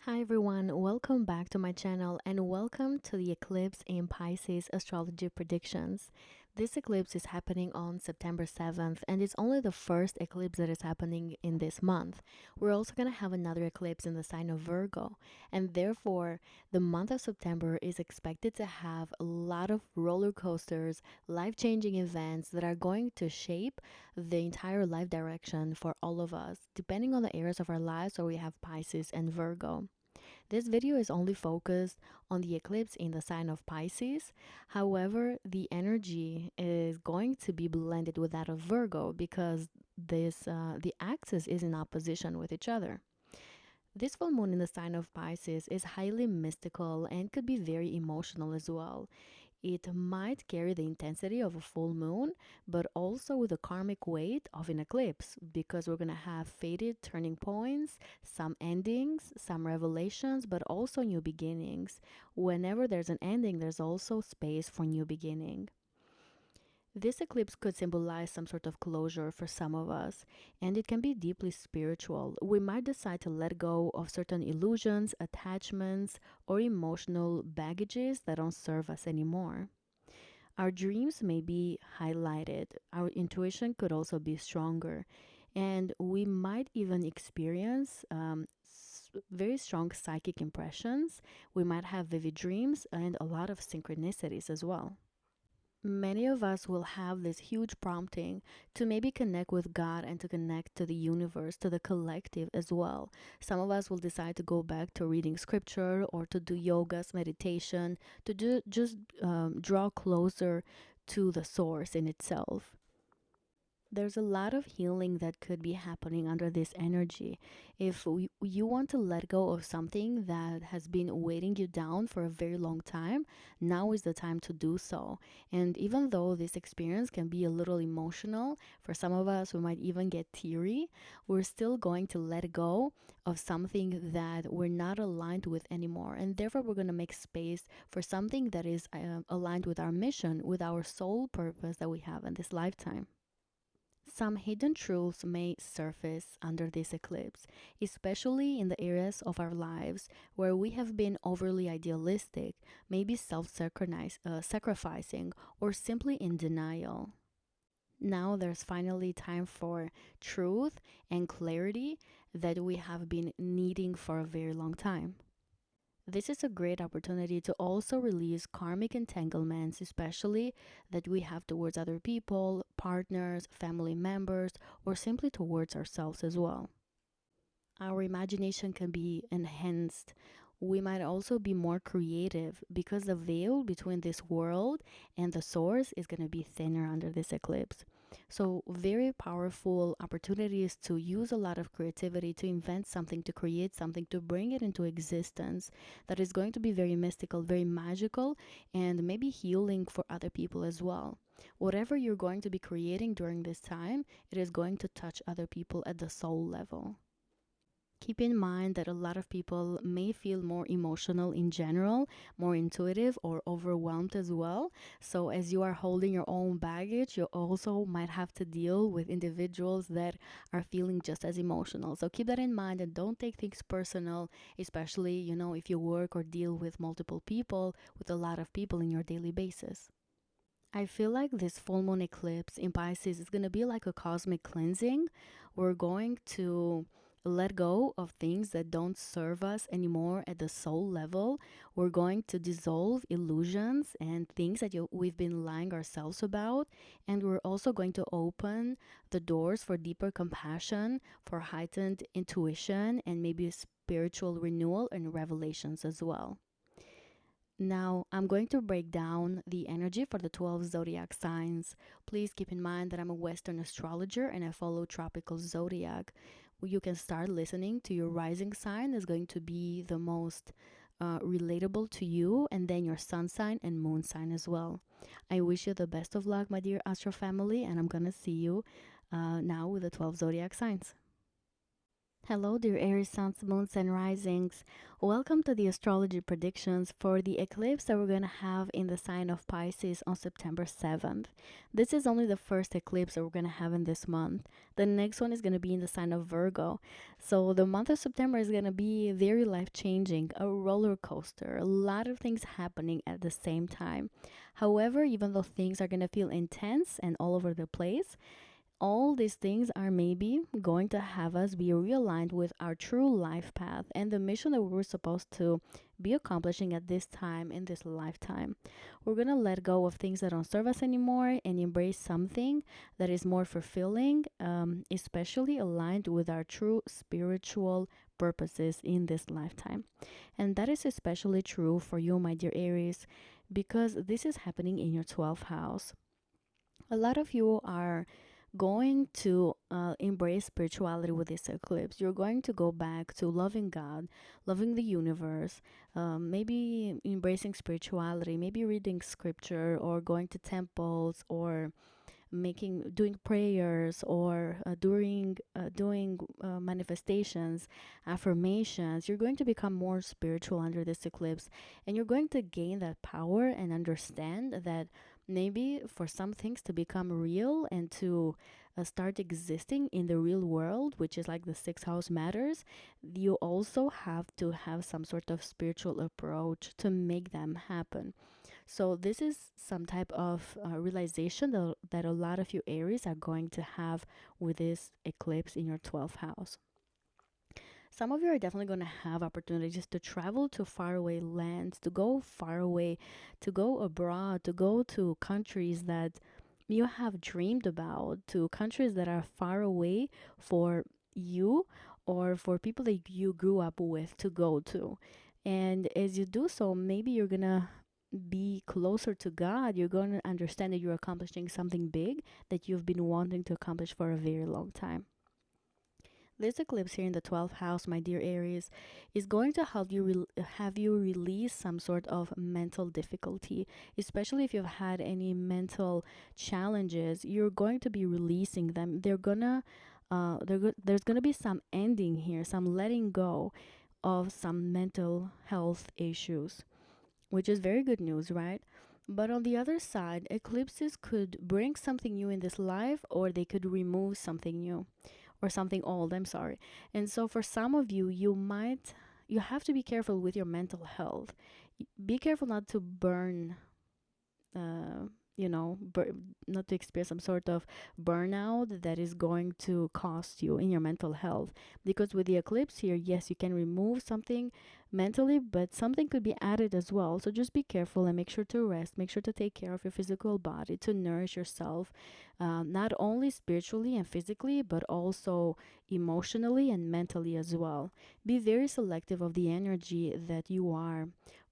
Hi everyone, welcome back to my channel and welcome to the Eclipse in Pisces astrology predictions. This eclipse is happening on September 7th and it's only the first eclipse that is happening in this month. We're also going to have another eclipse in the sign of Virgo, and therefore the month of September is expected to have a lot of roller coasters, life-changing events that are going to shape the entire life direction for all of us, depending on the areas of our lives where we have Pisces and Virgo. This video is only focused on the eclipse in the sign of Pisces. However, the energy is going to be blended with that of Virgo because the axis is in opposition with each other. This full moon in the sign of Pisces is highly mystical and could be very emotional as well. It might carry the intensity of a full moon, but also the karmic weight of an eclipse, because we're going to have faded turning points, some endings, some revelations, but also new beginnings. Whenever there's an ending, there's also space for new beginning. This eclipse could symbolize some sort of closure for some of us, and it can be deeply spiritual. We might decide to let go of certain illusions, attachments, or emotional baggages that don't serve us anymore. Our dreams may be highlighted. Our intuition could also be stronger, and we might even experience very strong psychic impressions. We might have vivid dreams and a lot of synchronicities as well. Many of us will have this huge prompting to maybe connect with God and to connect to the universe, to the collective as well. Some of us will decide to go back to reading scripture or to do yogas, meditation, to just draw closer to the source in itself. There's a lot of healing that could be happening under this energy. If you want to let go of something that has been weighting you down for a very long time, now is the time to do so. And even though this experience can be a little emotional, for some of us, we might even get teary, we're still going to let go of something that we're not aligned with anymore. And therefore, we're going to make space for something that is aligned with our mission, with our soul purpose that we have in this lifetime. Some hidden truths may surface under this eclipse, especially in the areas of our lives where we have been overly idealistic, maybe sacrificing, or simply in denial. Now there's finally time for truth and clarity that we have been needing for a very long time. This is a great opportunity to also release karmic entanglements, especially that we have towards other people, partners, family members, or simply towards ourselves as well. Our imagination can be enhanced. We might also be more creative because the veil between this world and the source is going to be thinner under this eclipse. So very powerful opportunities to use a lot of creativity, to invent something, to create something, to bring it into existence that is going to be very mystical, very magical, and maybe healing for other people as well. Whatever you're going to be creating during this time, it is going to touch other people at the soul level. Keep in mind that a lot of people may feel more emotional in general, more intuitive or overwhelmed as well. So as you are holding your own baggage, you also might have to deal with individuals that are feeling just as emotional. So keep that in mind and don't take things personal, especially, if you work or deal with multiple people, with a lot of people in your daily basis. I feel like this full moon eclipse in Pisces is going to be like a cosmic cleansing. We're going to let go of things that don't serve us anymore at the soul level. We're going to dissolve illusions and things that we've been lying ourselves about. And we're also going to open the doors for deeper compassion, for heightened intuition, and maybe spiritual renewal and revelations as well. Now, I'm going to break down the energy for the 12 zodiac signs. Please keep in mind that I'm a Western astrologer and I follow tropical zodiac. You can start listening to your rising sign is going to be the most relatable to you, and then your sun sign and moon sign as well. I wish you the best of luck, my dear Astro family, and I'm going to see you now with the 12 zodiac signs. Hello, dear Aries suns, moons, and risings. Welcome to the astrology predictions for the eclipse that we're going to have in the sign of Pisces on September 7th. This is only the first eclipse that we're going to have in this month. The next one is going to be in the sign of Virgo. So the month of September is going to be very life changing, a roller coaster, a lot of things happening at the same time. However, even though things are going to feel intense and all over the place, all these things are maybe going to have us be realigned with our true life path and the mission that we're supposed to be accomplishing at this time in this lifetime. We're going to let go of things that don't serve us anymore and embrace something that is more fulfilling, especially aligned with our true spiritual purposes in this lifetime. And that is especially true for you, my dear Aries, because this is happening in your 12th house. A lot of you are going to embrace spirituality with this eclipse. You're going to go back to loving God, loving the universe, maybe embracing spirituality, maybe reading scripture or going to temples or doing prayers or doing manifestations, affirmations. You're going to become more spiritual under this eclipse, and you're going to gain that power and understand that maybe for some things to become real and to start existing in the real world, which is like the sixth house matters, you also have to have some sort of spiritual approach to make them happen. So this is some type of realization that a lot of you Aries are going to have with this eclipse in your 12th house. Some of you are definitely going to have opportunities to travel to faraway lands, to go far away, to go abroad, to go to countries that you have dreamed about, to countries that are far away for you or for people that you grew up with to go to. And as you do so, maybe you're going to be closer to God. You're going to understand that you're accomplishing something big that you've been wanting to accomplish for a very long time. This eclipse here in the 12th house, my dear Aries, is going to help you have you release some sort of mental difficulty, especially if you've had any mental challenges. You're going to be releasing them. There's gonna be some ending here, some letting go of some mental health issues, which is very good news, right? But on the other side, eclipses could bring something new in this life, or they could remove something new or something old. I'm sorry. And so for some of you, you have to be careful with your mental health. Be careful not to burn uh, not to experience some sort of burnout that is going to cost you in your mental health. Because with the eclipse here, yes, you can remove something mentally, but something could be added as well. So just be careful and make sure to rest, make sure to take care of your physical body, to nourish yourself, not only spiritually and physically, but also emotionally and mentally as well. Be very selective of the energy that you are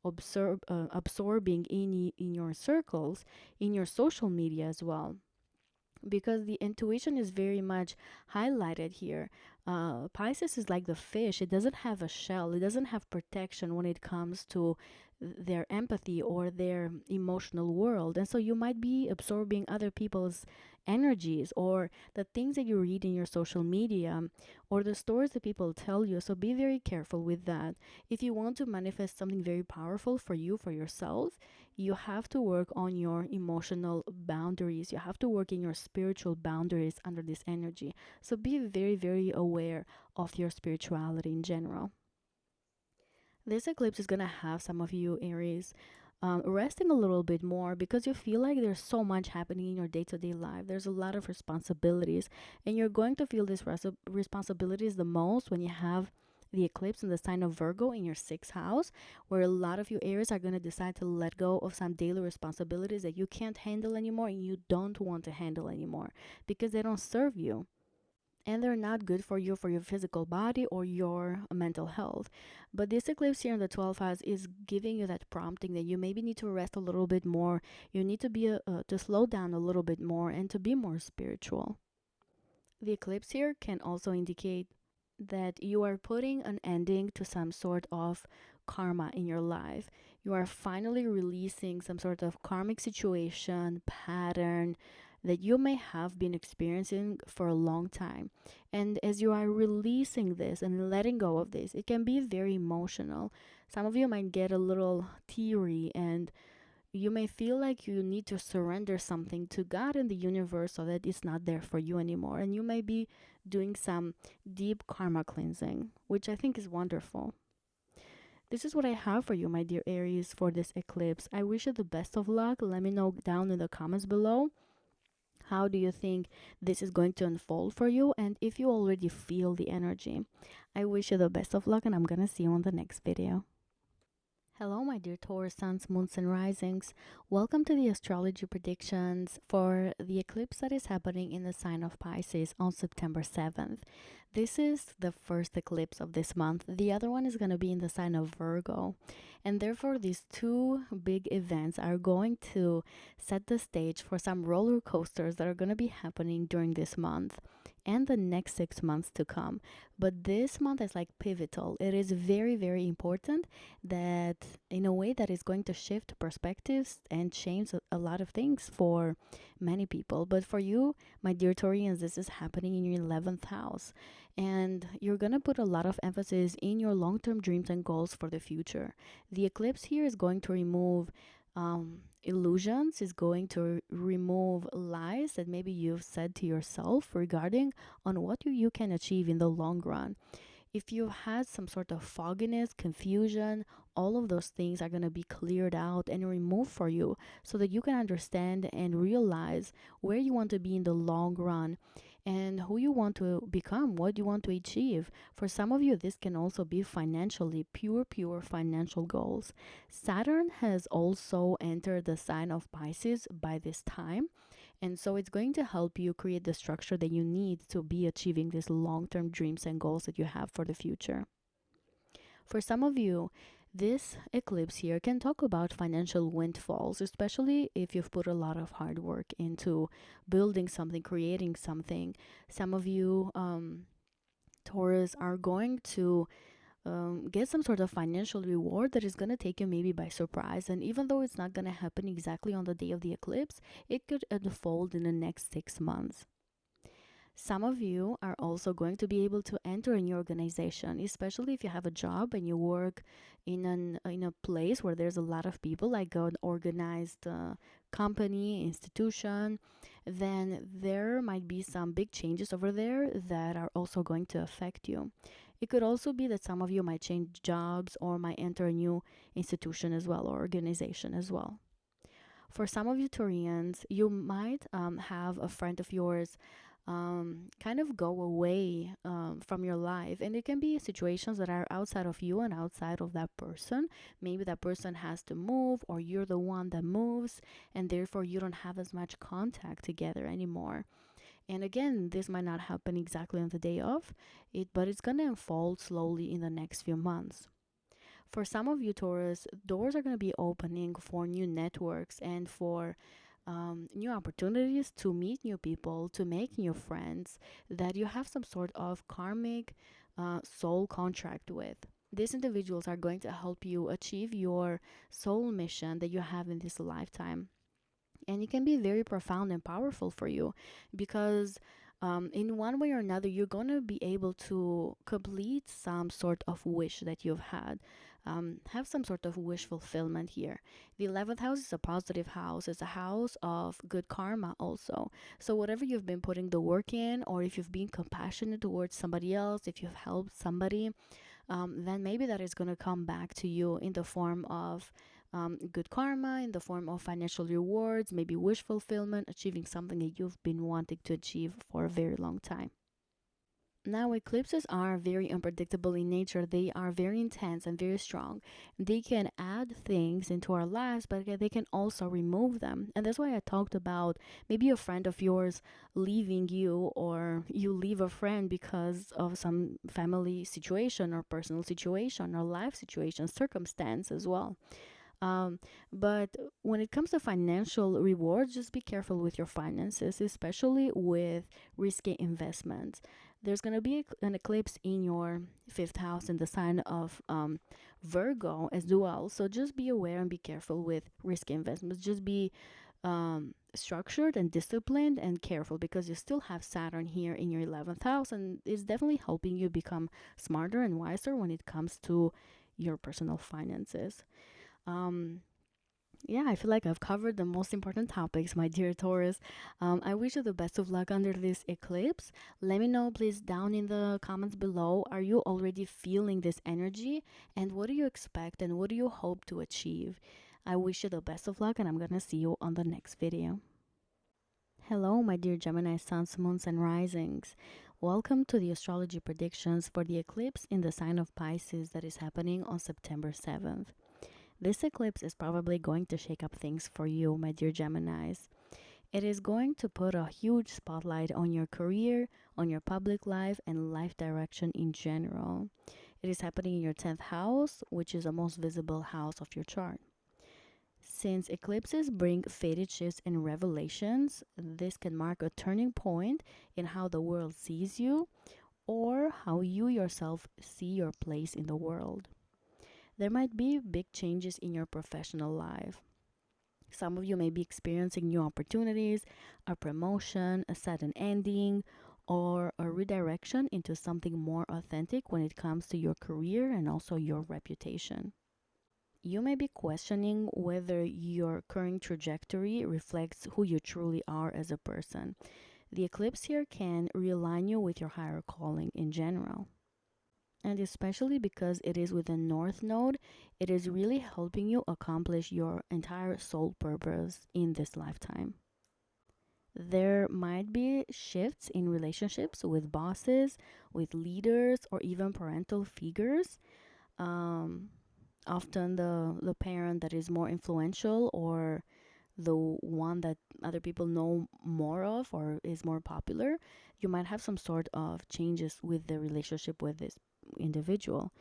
absorbing in your circles, in your social media as well, because the intuition is very much highlighted here. Pisces is like the fish. It doesn't have a shell. It doesn't have protection when it comes to their empathy or their emotional world. And so you might be absorbing other people's energies or the things that you read in your social media or the stories that people tell you. So be very careful with that. If you want to manifest something very powerful for you, for yourself, you have to work on your emotional boundaries. You have to work in your spiritual boundaries under this energy. So be very, very aware of your spirituality in general. This eclipse is going to have some of you, Aries, resting a little bit more because you feel like there's so much happening in your day to day life. There's a lot of responsibilities, and you're going to feel these responsibilities the most when you have the eclipse in the sign of Virgo in your sixth house, where a lot of you Aries are going to decide to let go of some daily responsibilities that you can't handle anymore and you don't want to handle anymore because they don't serve you and they're not good for your physical body or your mental health. But this eclipse here in the 12th house is giving you that prompting that you maybe need to rest a little bit more. You need to to slow down a little bit more and to be more spiritual. The eclipse here can also indicate that you are putting an ending to some sort of karma in your life. You are finally releasing some sort of karmic situation, pattern that you may have been experiencing for a long time. And as you are releasing this and letting go of this, it can be very emotional. Some of you might get a little teary, and you may feel like you need to surrender something to God and the universe so that it's not there for you anymore. And you may be doing some deep karma cleansing, which I think is wonderful. This is what I have for you, my dear Aries, for this eclipse. I wish you the best of luck. Let me know down in the comments below. How do you think this is going to unfold for you? And if you already feel the energy, I wish you the best of luck, and I'm gonna see you on the next video. Hello, my dear Taurus suns, moons, and risings. Welcome to the astrology predictions for the eclipse that is happening in the sign of Pisces on September 7th. This is the first eclipse of this month. The other one is going to be in the sign of Virgo. And therefore, these two big events are going to set the stage for some roller coasters that are going to be happening during this month and the next 6 months to come. But this month is like pivotal. It is very, very important that in a way that is going to shift perspectives and change a lot of things for many people. But for you, my dear Taurians, this is happening in your 11th house. And you're going to put a lot of emphasis in your long-term dreams and goals for the future. The eclipse here is going to remove illusions, is going to remove lies that maybe you've said to yourself regarding on what you can achieve in the long run. If you had some sort of fogginess, confusion, all of those things are going to be cleared out and removed for you so that you can understand and realize where you want to be in the long run and who you want to become, what you want to achieve. For some of you, this can also be financially, pure financial goals. Saturn has also entered the sign of Pisces by this time. And so it's going to help you create the structure that you need to be achieving these long-term dreams and goals that you have for the future. For some of you, this eclipse here can talk about financial windfalls, especially if you've put a lot of hard work into building something, creating something. Some of you, Taurus, are going to get some sort of financial reward that is going to take you maybe by surprise. And even though it's not going to happen exactly on the day of the eclipse, it could unfold in the next 6 months. Some of you are also going to be able to enter a new organization, especially if you have a job and you work in a place where there's a lot of people, like an organized company, institution. Then there might be some big changes over there that are also going to affect you. It could also be that some of you might change jobs or might enter a new institution as well, or organization as well. For some of you Taurians, you might have a friend of yours kind of go away from your life, and it can be situations that are outside of you and outside of that person. Maybe that person has to move, or you're the one that moves, and therefore you don't have as much contact together anymore. And again, this might not happen exactly on the day of it, but it's going to unfold slowly in the next few months. For some of you Taurus, doors are going to be opening for new networks and for new opportunities to meet new people, to make new friends that you have some sort of karmic soul contract with. These individuals are going to help you achieve your soul mission that you have in this lifetime. And it can be very profound and powerful for you because in one way or another, you're going to be able to complete some sort of wish that you've had. Have some sort of wish fulfillment here. The 11th house is a positive house. It's a house of good karma also. So whatever you've been putting the work in, or if you've been compassionate towards somebody else, if you've helped somebody, then maybe that is going to come back to you in the form of good karma, in the form of financial rewards, maybe wish fulfillment, achieving something that you've been wanting to achieve for a very long time. Now, eclipses are very unpredictable in nature. They are very intense and very strong. They can add things into our lives, but they can also remove them. And that's why I talked about maybe a friend of yours leaving you, or you leave a friend because of some family situation or personal situation or life situation, circumstance as well. But when it comes to financial rewards, just be careful with your finances, especially with risky investments. There's going to be an eclipse in your 5th house in the sign of Virgo as well. So just be aware and be careful with risky investments. Just be structured and disciplined and careful, because you still have Saturn here in your 11th house, and it's definitely helping you become smarter and wiser when it comes to your personal finances. Um, yeah, I feel like I've covered the most important topics, my dear Taurus. I wish you the best of luck under this eclipse. Let me know, please, down in the comments below. Are you already feeling this energy? And what do you expect and what do you hope to achieve? I wish you the best of luck, and I'm gonna see you on the next video. Hello, my dear Gemini suns, moons, and risings. Welcome to the astrology predictions for the eclipse in the sign of Pisces that is happening on September 7th. This eclipse is probably going to shake up things for you, my dear Geminis. It is going to put a huge spotlight on your career, on your public life, and life direction in general. It is happening in your 10th house, which is the most visible house of your chart. Since eclipses bring fated shifts and revelations, this can mark a turning point in how the world sees you or how you yourself see your place in the world. There might be big changes in your professional life. Some of you may be experiencing new opportunities, a promotion, a sudden ending, or a redirection into something more authentic when it comes to your career and also your reputation. You may be questioning whether your current trajectory reflects who you truly are as a person. The eclipse here can realign you with your higher calling in general. And especially because it is with the North Node, it is really helping you accomplish your entire soul purpose in this lifetime. There might be shifts in relationships with bosses, with leaders, or even parental figures. Often the parent that is more influential, or the one that other people know more of or is more popular, you might have some sort of changes with the relationship with this individual.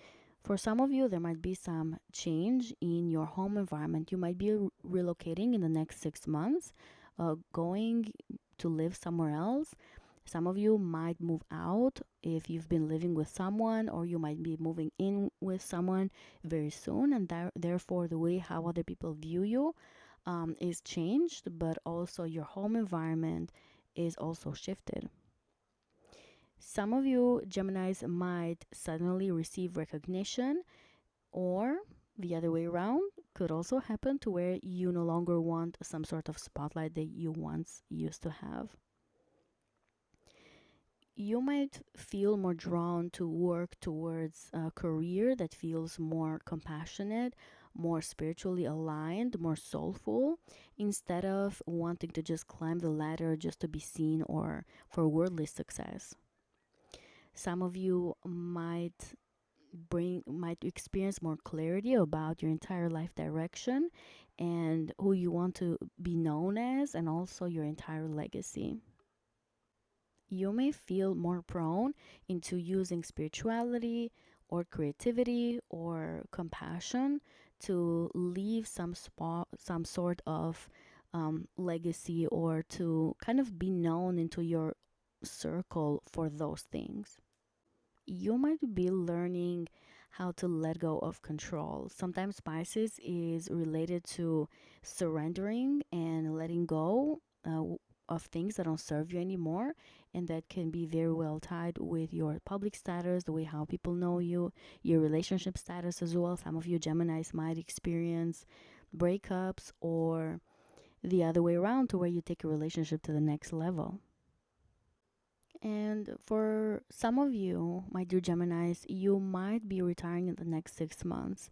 For some of you, there might be some change in your home environment. You might be relocating in the next 6 months, going to live somewhere else. Some of you might move out if you've been living with someone, or you might be moving in with someone very soon, and therefore the way how other people view you is changed, but also your home environment is also shifted. Some of you Geminis might suddenly receive recognition, or the other way around could also happen, to where you no longer want some sort of spotlight that you once used to have. You might feel more drawn to work towards a career that feels more compassionate, more spiritually aligned, more soulful, instead of wanting to just climb the ladder just to be seen or for worldly success. Some of you might experience more clarity about your entire life direction and who you want to be known as, and also your entire legacy. You may feel more prone into using spirituality or creativity or compassion to leave some sort of legacy, or to kind of be known into your circle for those things. You might be learning how to let go of control. Sometimes Pisces is related to surrendering and letting go of things that don't serve you anymore, and that can be very well tied with your public status, the way how people know you, your relationship status as well. Some of you Geminis might experience breakups, or the other way around, to where you take a relationship to the next level. And for some of you, my dear Geminis, you might be retiring in the next 6 months.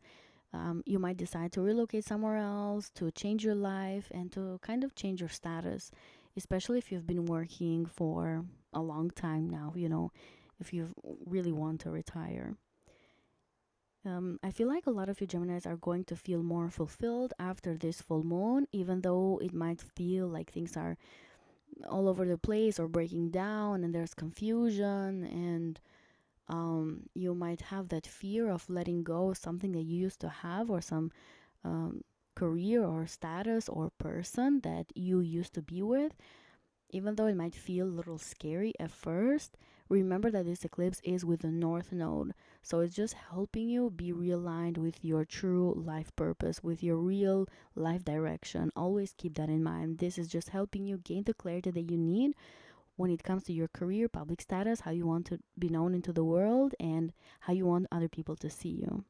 You might decide to relocate somewhere else, to change your life, and to kind of change your status, especially if you've been working for a long time now, if you really want to retire. I feel like a lot of you Geminis are going to feel more fulfilled after this full moon, even though it might feel like things are all over the place or breaking down and there's confusion, and you might have that fear of letting go of something that you used to have, or some career or status or person that you used to be with. Even though it might feel a little scary at first, remember that this eclipse is with the North Node. So it's just helping you be realigned with your true life purpose, with your real life direction. Always keep that in mind. This is just helping you gain the clarity that you need when it comes to your career, public status, how you want to be known into the world, and how you want other people to see you.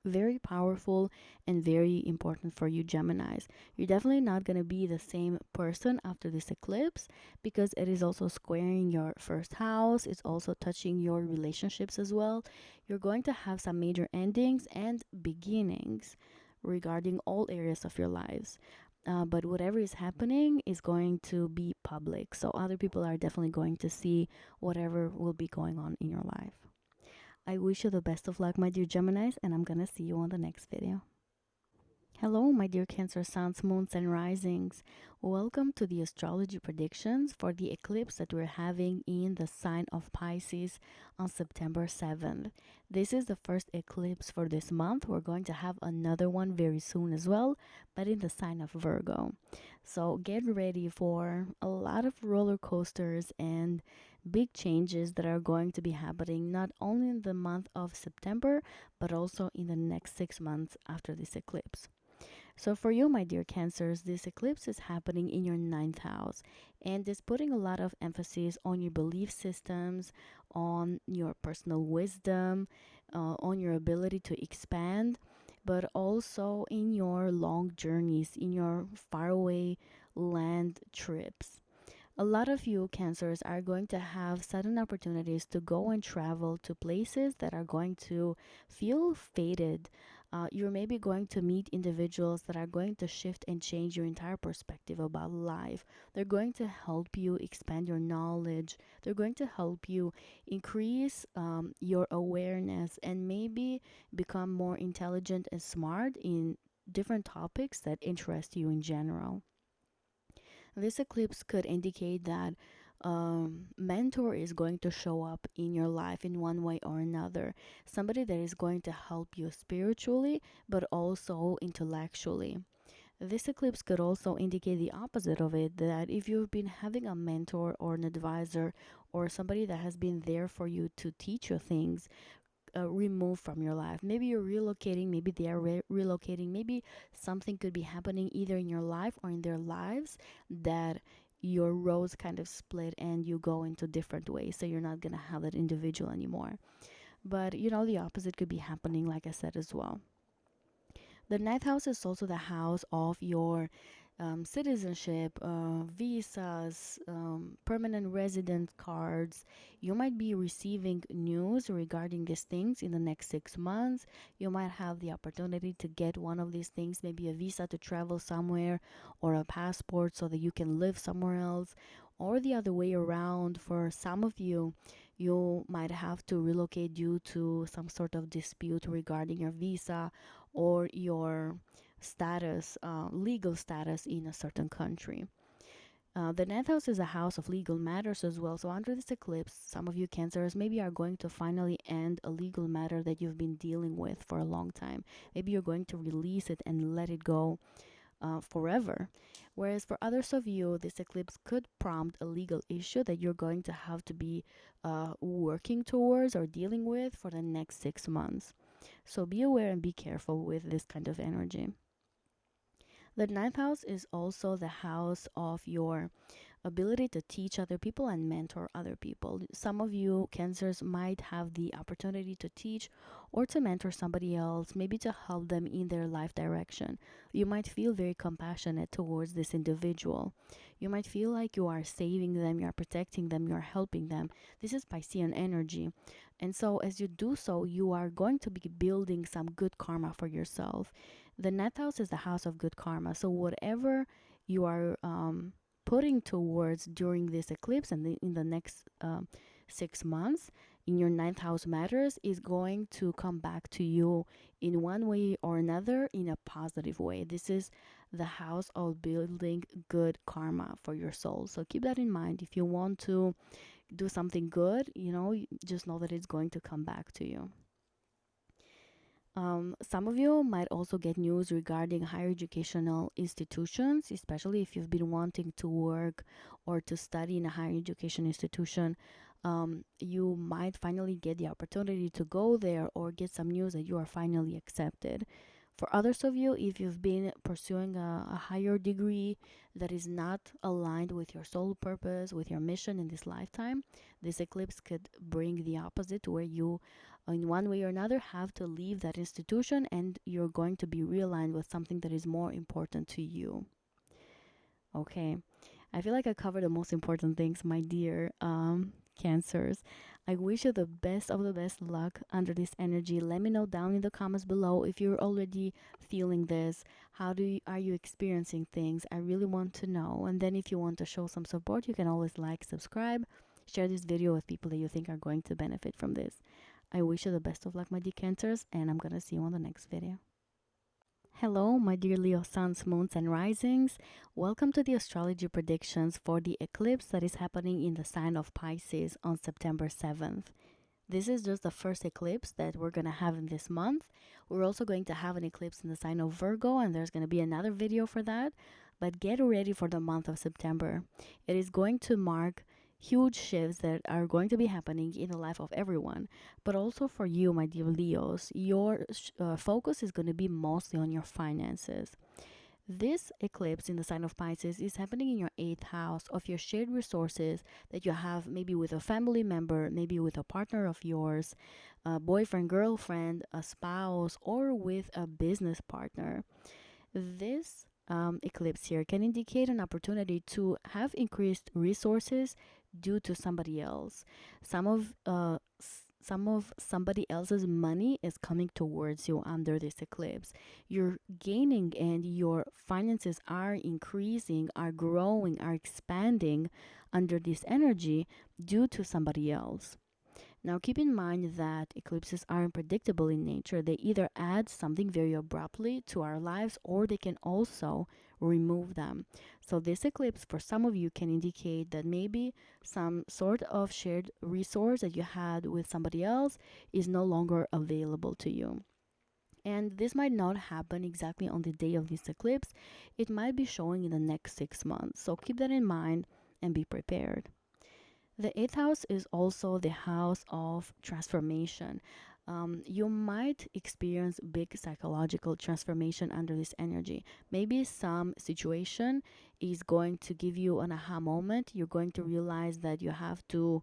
Very powerful and very important for you, Geminis. You're definitely not going to be the same person after this eclipse, because it is also squaring your first house. It's also touching your relationships as well. You're going to have some major endings and beginnings regarding all areas of your lives. But whatever is happening is going to be public. So other people are definitely going to see whatever will be going on in your life. I wish you the best of luck, my dear Geminis, and I'm gonna see you on the next video. Hello, my dear Cancer suns, moons, and risings. Welcome to the astrology predictions for the eclipse that we're having in the sign of Pisces on September 7th. This is the first eclipse for this month. We're going to have another one very soon as well, but in the sign of Virgo. So get ready for a lot of roller coasters and big changes that are going to be happening not only in the month of September, but also in the next 6 months after this eclipse. So for you, my dear Cancers, this eclipse is happening in your ninth house, and it's putting a lot of emphasis on your belief systems, on your personal wisdom, on your ability to expand, but also in your long journeys, in your faraway land trips. A lot of you Cancers are going to have sudden opportunities to go and travel to places that are going to feel fated. You're maybe going to meet individuals that are going to shift and change your entire perspective about life. They're going to help you expand your knowledge. They're going to help you increase your awareness and maybe become more intelligent and smart in different topics that interest you in general. This eclipse could indicate that mentor is going to show up in your life in one way or another. Somebody that is going to help you spiritually, but also intellectually. This eclipse could also indicate the opposite of it, that if you've been having a mentor or an advisor or somebody that has been there for you to teach you things, removed from your life. Maybe you're relocating, maybe they are relocating, maybe something could be happening either in your life or in their lives that your roads kind of split and you go into different ways. So you're not going to have that individual anymore. But you know, the opposite could be happening, like I said, as well. The ninth house is also the house of your citizenship, visas, permanent resident cards. You might be receiving news regarding these things in the next 6 months. You might have the opportunity to get one of these things, maybe a visa to travel somewhere or a passport so that you can live somewhere else, or the other way around. For some of you, you might have to relocate due to some sort of dispute regarding your visa or your status, legal status in a certain country. The ninth house is a house of legal matters as well. So under this eclipse, some of you Cancers maybe are going to finally end a legal matter that you've been dealing with for a long time. Maybe you're going to release it and let it go forever. Whereas for others of you, this eclipse could prompt a legal issue that you're going to have to be working towards or dealing with for the next 6 months. So be aware and be careful with this kind of energy. The ninth house is also the house of your ability to teach other people and mentor other people. Some of you Cancers might have the opportunity to teach or to mentor somebody else, maybe to help them in their life direction. You might feel very compassionate towards this individual. You might feel like you are saving them, you are protecting them, you are helping them. This is Piscean energy. And so as you do so, you are going to be building some good karma for yourself. The ninth house is the house of good karma. So whatever you are putting towards during this eclipse and in the next 6 months in your ninth house matters is going to come back to you in one way or another in a positive way. This is the house of building good karma for your soul. So keep that in mind. If you want to do something good, you know, just know that it's going to come back to you. Some of you might also get news regarding higher educational institutions, especially if you've been wanting to work or to study in a higher education institution You might finally get the opportunity to go there or get some news that you are finally accepted. For others of you, if you've been pursuing a higher degree that is not aligned with your soul purpose, with your mission in this lifetime, this eclipse could bring the opposite, where you, in one way or another, have to leave that institution and you're going to be realigned with something that is more important to you. Okay, I feel like I covered the most important things, my dear Cancers. I wish you the best of the best luck under this energy. Let me know down in the comments below if you're already feeling this. Are you experiencing things? I really want to know. And then if you want to show some support, you can always like, subscribe, share this video with people that you think are going to benefit from this. I wish you the best of luck, my dear Cancers, and I'm gonna see you on the next video. Hello, my dear Leo suns, moons, and risings. Welcome to the astrology predictions for the eclipse that is happening in the sign of Pisces on September 7th. This is just the first eclipse that we're going to have in this month. We're also going to have an eclipse in the sign of Virgo, and there's going to be another video for that. But get ready for the month of September. It is going to mark huge shifts that are going to be happening in the life of everyone, but also for you, my dear Leos. Your focus is going to be mostly on your finances. This eclipse in the sign of Pisces is happening in your 8th house of your shared resources that you have, maybe with a family member, maybe with a partner of yours, a boyfriend, girlfriend, a spouse, or with a business partner. This eclipse here can indicate an opportunity to have increased resources due to somebody else. Some of somebody else's money is coming towards you under this eclipse. You're gaining and your finances are increasing, are growing, are expanding under this energy due to somebody else. Now, keep in mind that eclipses are unpredictable in nature. They either add something very abruptly to our lives or they can also remove them. So, this eclipse for some of you can indicate that maybe some sort of shared resource that you had with somebody else is no longer available to you. And this might not happen exactly on the day of this eclipse, it might be showing in the next 6 months. So, keep that in mind and be prepared. The 8th house is also the house of transformation. You might experience big psychological transformation under this energy. Maybe some situation is going to give you an aha moment. You're going to realize that you have to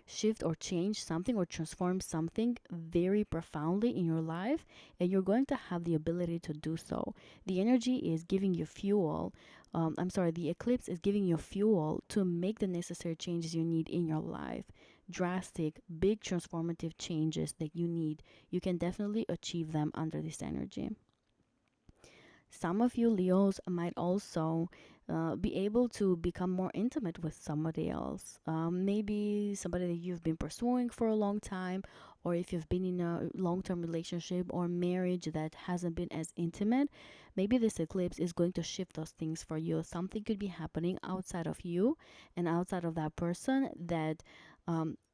shift or change something or transform something very profoundly in your life, and you're going to have the ability to do so. The energy is giving you fuel. The eclipse is giving you fuel to make the necessary changes you need in your life. Drastic, big transformative changes that you need. You can definitely achieve them under this energy. Some of you Leos might also be able to become more intimate with somebody else. Maybe somebody that you've been pursuing for a long time, or if you've been in a long-term relationship or marriage that hasn't been as intimate, maybe this eclipse is going to shift those things for you. Something could be happening outside of you and outside of that person that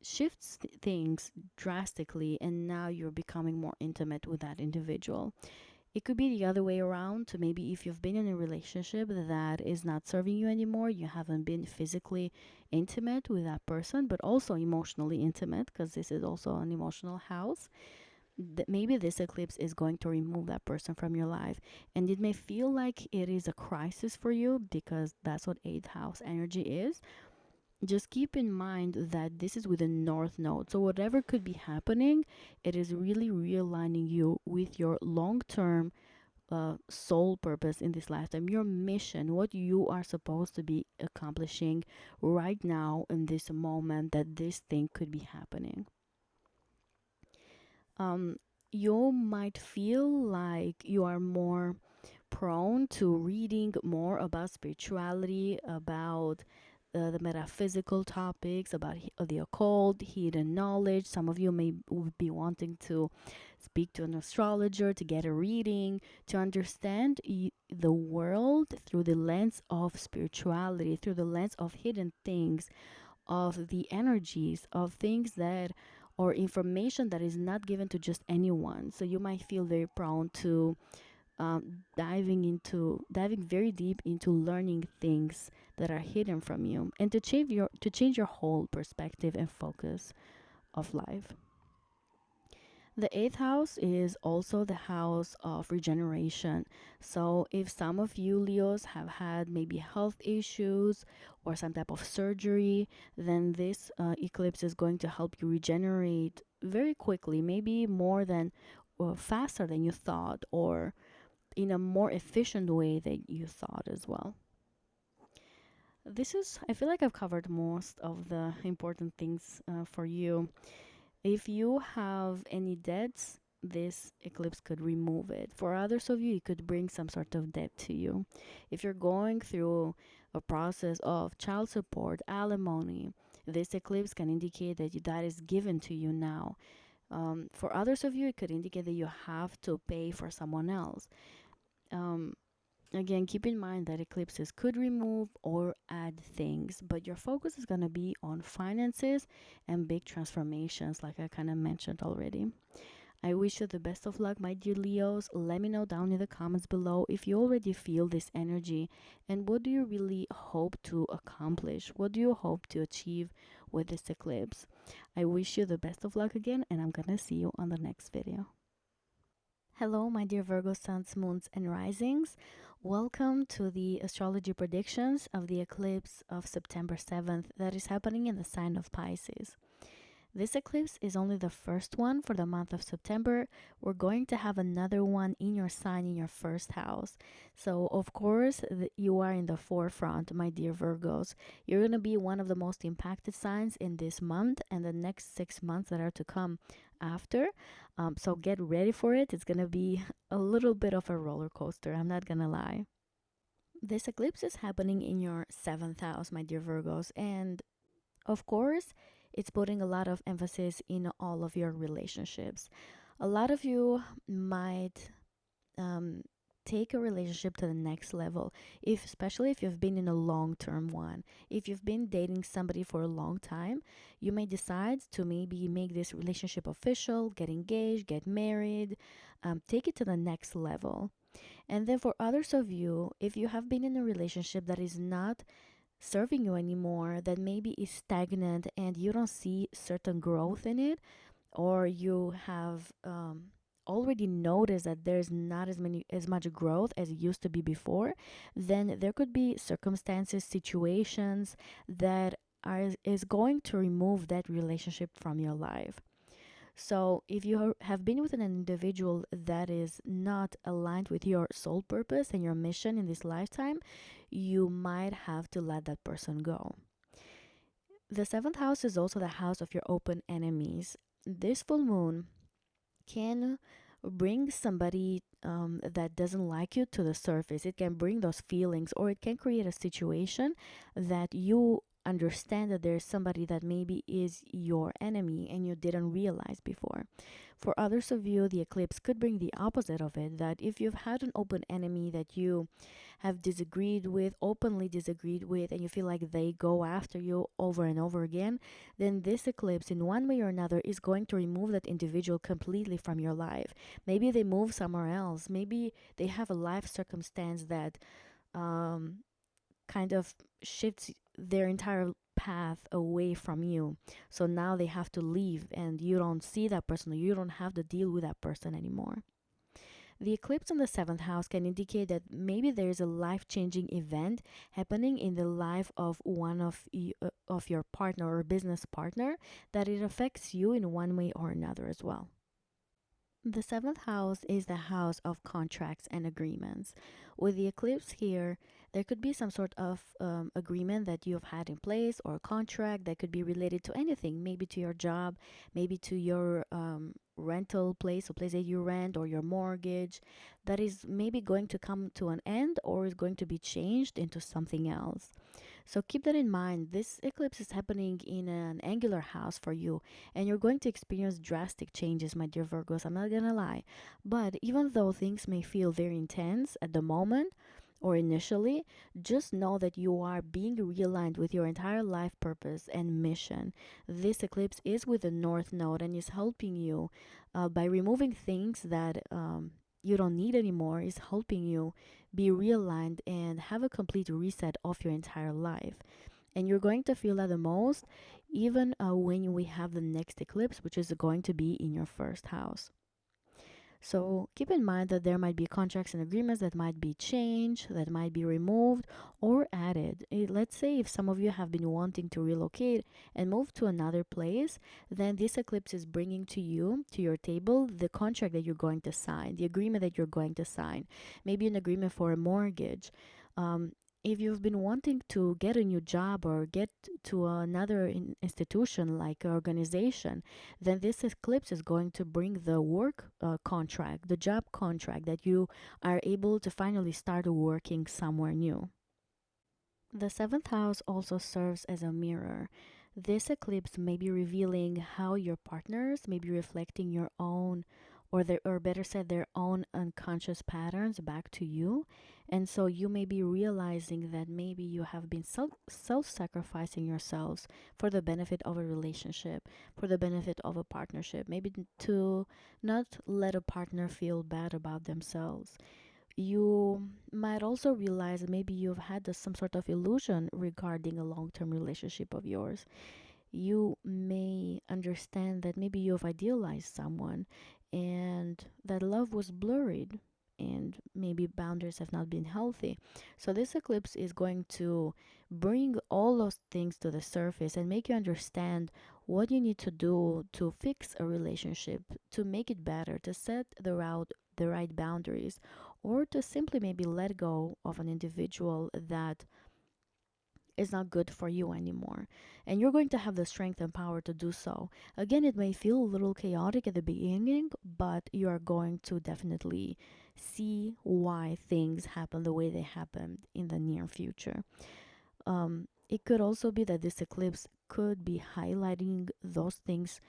shifts things drastically, and now you're becoming more intimate with that individual. It could be the other way around. To maybe if you've been in a relationship that is not serving you anymore, you haven't been physically intimate with that person, but also emotionally intimate, because this is also an emotional house. That maybe this eclipse is going to remove that person from your life. And it may feel like it is a crisis for you because that's what 8th house energy is. Just keep in mind that this is with the North Node. So whatever could be happening, it is really realigning you with your long-term soul purpose in this lifetime, your mission, what you are supposed to be accomplishing right now in this moment that this thing could be happening. You might feel like you are more prone to reading more about spirituality, about the metaphysical topics, about the occult, hidden knowledge. Some of you may be wanting to speak to an astrologer, to get a reading, to understand the world through the lens of spirituality, through the lens of hidden things, of the energies, of things that or information that is not given to just anyone. So you might feel very prone to diving very deep into learning things that are hidden from you, and to change your whole perspective and focus of life. The eighth house is also the house of regeneration. So, if some of you Leos have had maybe health issues or some type of surgery, then this eclipse is going to help you regenerate very quickly, maybe more than or faster than you thought, or in a more efficient way than you thought as well. I feel like I've covered most of the important things for you. If you have any debts, this eclipse could remove it. For others of you, it could bring some sort of debt to you. If you're going through a process of child support, alimony, this eclipse can indicate that is given to you now. For others of you, it could indicate that you have to pay for someone else. Um, Again, keep in mind that eclipses could remove or add things, but your focus is going to be on finances and big transformations, like I kind of mentioned already. I wish you the best of luck, my dear Leos. Let me know down in the comments below if you already feel this energy and what do you really hope to accomplish? What do you hope to achieve with this eclipse? I wish you the best of luck again, and I'm going to see you on the next video. Hello, my dear Virgo suns, moons, and risings. Welcome to the astrology predictions of the eclipse of September 7th that is happening in the sign of Pisces. This eclipse is only the first one for the month of September. We're going to have another one in your sign in your first house. So, of course, you are in the forefront, my dear Virgos. You're going to be one of the most impacted signs in this month and the next 6 months that are to come after. So, get ready for it. It's going to be a little bit of a roller coaster. I'm not going to lie. This eclipse is happening in your seventh house, my dear Virgos. And of course, it's putting a lot of emphasis in all of your relationships. A lot of you might um, take a relationship to the next level, especially if you've been in a long-term one. If you've been dating somebody for a long time, you may decide to maybe make this relationship official, get engaged, get married, take it to the next level. And then for others of you, if you have been in a relationship that is not serving you anymore, that maybe is stagnant and you don't see certain growth in it, or you have already noticed that there's not as much growth as it used to be before, then there could be circumstances, situations that is going to remove that relationship from your life. So, if you have been with an individual that is not aligned with your soul purpose and your mission in this lifetime, you might have to let that person go. The seventh house is also the house of your open enemies. This full moon can bring somebody that doesn't like you to the surface. It can bring those feelings, or it can create a situation that you understand that there's somebody that maybe is your enemy and you didn't realize before. For others of you, the eclipse could bring the opposite of it, that if you've had an open enemy that you have disagreed with, openly disagreed with, and you feel like they go after you over and over again, then this eclipse, in one way or another, is going to remove that individual completely from your life. Maybe they move somewhere else. Maybe they have a life circumstance that um, kind of shifts their entire path away from you. So now they have to leave, and you don't see that person, or you don't have to deal with that person anymore. The eclipse in the seventh house can indicate that maybe there is a life-changing event happening in the life of one of your partner or business partner, that it affects you in one way or another as well. The seventh house is the house of contracts and agreements. With the eclipse here, there could be some sort of agreement that you've had in place, or contract that could be related to anything, maybe to your job, maybe to your rental place, or place that you rent, or your mortgage, that is maybe going to come to an end or is going to be changed into something else. So keep that in mind. This eclipse is happening in an angular house for you, and you're going to experience drastic changes, my dear Virgos. I'm not gonna lie. But even though things may feel very intense at the moment or initially, just know that you are being realigned with your entire life purpose and mission. This eclipse is with the North Node and is helping you by removing things that you don't need anymore is helping you be realigned and have a complete reset of your entire life. And you're going to feel that the most even when we have the next eclipse, which is going to be in your first house. So keep in mind that there might be contracts and agreements that might be changed, that might be removed or added. Let's say if some of you have been wanting to relocate and move to another place, then this eclipse is bringing to you, to your table, the contract that you're going to sign, the agreement that you're going to sign, maybe an agreement for a mortgage. Um, if you've been wanting to get a new job or get to another institution like organization, then this eclipse is going to bring the work contract, the job contract, that you are able to finally start working somewhere new. The seventh house also serves as a mirror. This eclipse may be revealing how your partners may be reflecting your own, or better said, their own unconscious patterns back to you. And so you may be realizing that maybe you have been self-sacrificing yourselves for the benefit of a relationship, for the benefit of a partnership, maybe to not let a partner feel bad about themselves. You might also realize that maybe you've had some sort of illusion regarding a long-term relationship of yours. You may understand that maybe you've idealized someone and that love was blurred and maybe boundaries have not been healthy. So this eclipse is going to bring all those things to the surface and make you understand what you need to do to fix a relationship, to make it better, to set the right boundaries, or to simply maybe let go of an individual that is not good for you anymore. And you're going to have the strength and power to do so. Again, it may feel a little chaotic at the beginning, but you are going to definitely see why things happen the way they happen in the near future. It could also be that this eclipse could be highlighting those things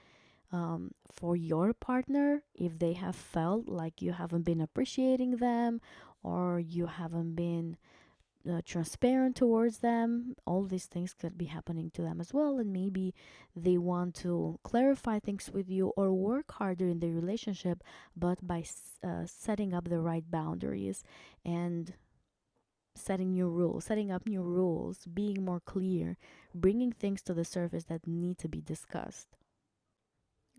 for your partner if they have felt like you haven't been appreciating them or you haven't been transparent towards them. All these things could be happening to them as well, and maybe they want to clarify things with you or work harder in the relationship, but by setting up the right boundaries and setting up new rules, being more clear, bringing things to the surface that need to be discussed.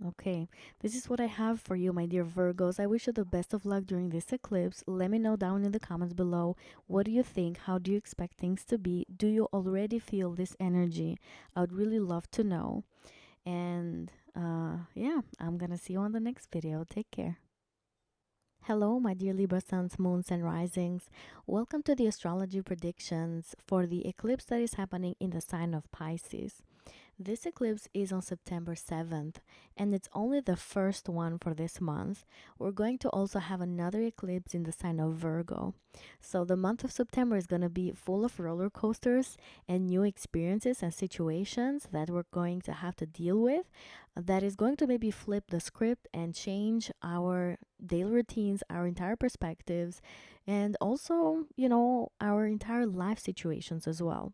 Okay, this is what I have for you, my dear Virgos. I wish you the best of luck during this eclipse. Let me know down in the comments below. What do you think? How do you expect things to be? Do you already feel this energy? I would really love to know. And yeah, I'm gonna see you on the next video. Take care. Hello, my dear Libra suns, moons, and risings. Welcome to the astrology predictions for the eclipse that is happening in the sign of Pisces. This eclipse is on September 7th, and it's only the first one for this month. We're going to also have another eclipse in the sign of Virgo. So the month of September is going to be full of roller coasters and new experiences and situations that we're going to have to deal with. That is going to maybe flip the script and change our daily routines, our entire perspectives, and also, our entire life situations as well.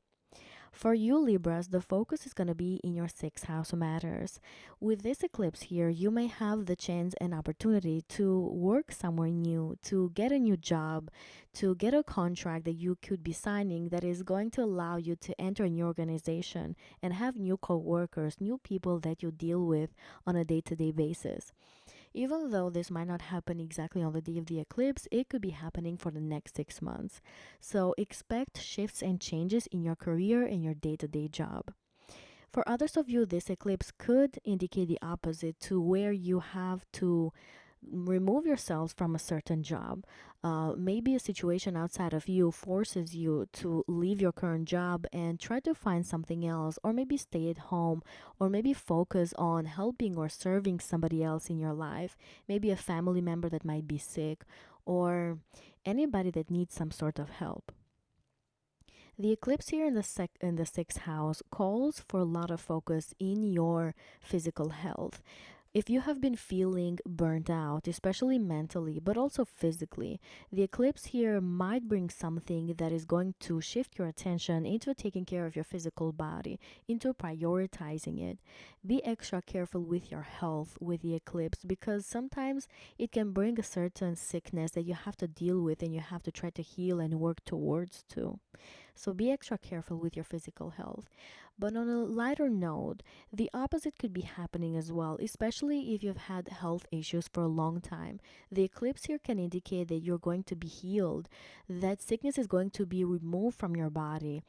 For you, Libras, the focus is going to be in your sixth house matters. With this eclipse here, you may have the chance and opportunity to work somewhere new, to get a new job, to get a contract that you could be signing that is going to allow you to enter a new organization and have new co-workers, new people that you deal with on a day-to-day basis. Even though this might not happen exactly on the day of the eclipse, it could be happening for the next 6 months. So expect shifts and changes in your career and your day-to-day job. For others of you, this eclipse could indicate the opposite, to where you have to remove yourselves from a certain job. Maybe a situation outside of you forces you to leave your current job and try to find something else, or maybe stay at home, or maybe focus on helping or serving somebody else in your life, maybe a family member that might be sick, or anybody that needs some sort of help. The eclipse here in the sixth house calls for a lot of focus in your physical health. If you have been feeling burnt out, especially mentally, but also physically, the eclipse here might bring something that is going to shift your attention into taking care of your physical body, into prioritizing it. Be extra careful with your health with the eclipse because sometimes it can bring a certain sickness that you have to deal with and you have to try to heal and work towards too. So be extra careful with your physical health. But on a lighter note, the opposite could be happening as well, especially if you've had health issues for a long time. The eclipse here can indicate that you're going to be healed, that sickness is going to be removed from your body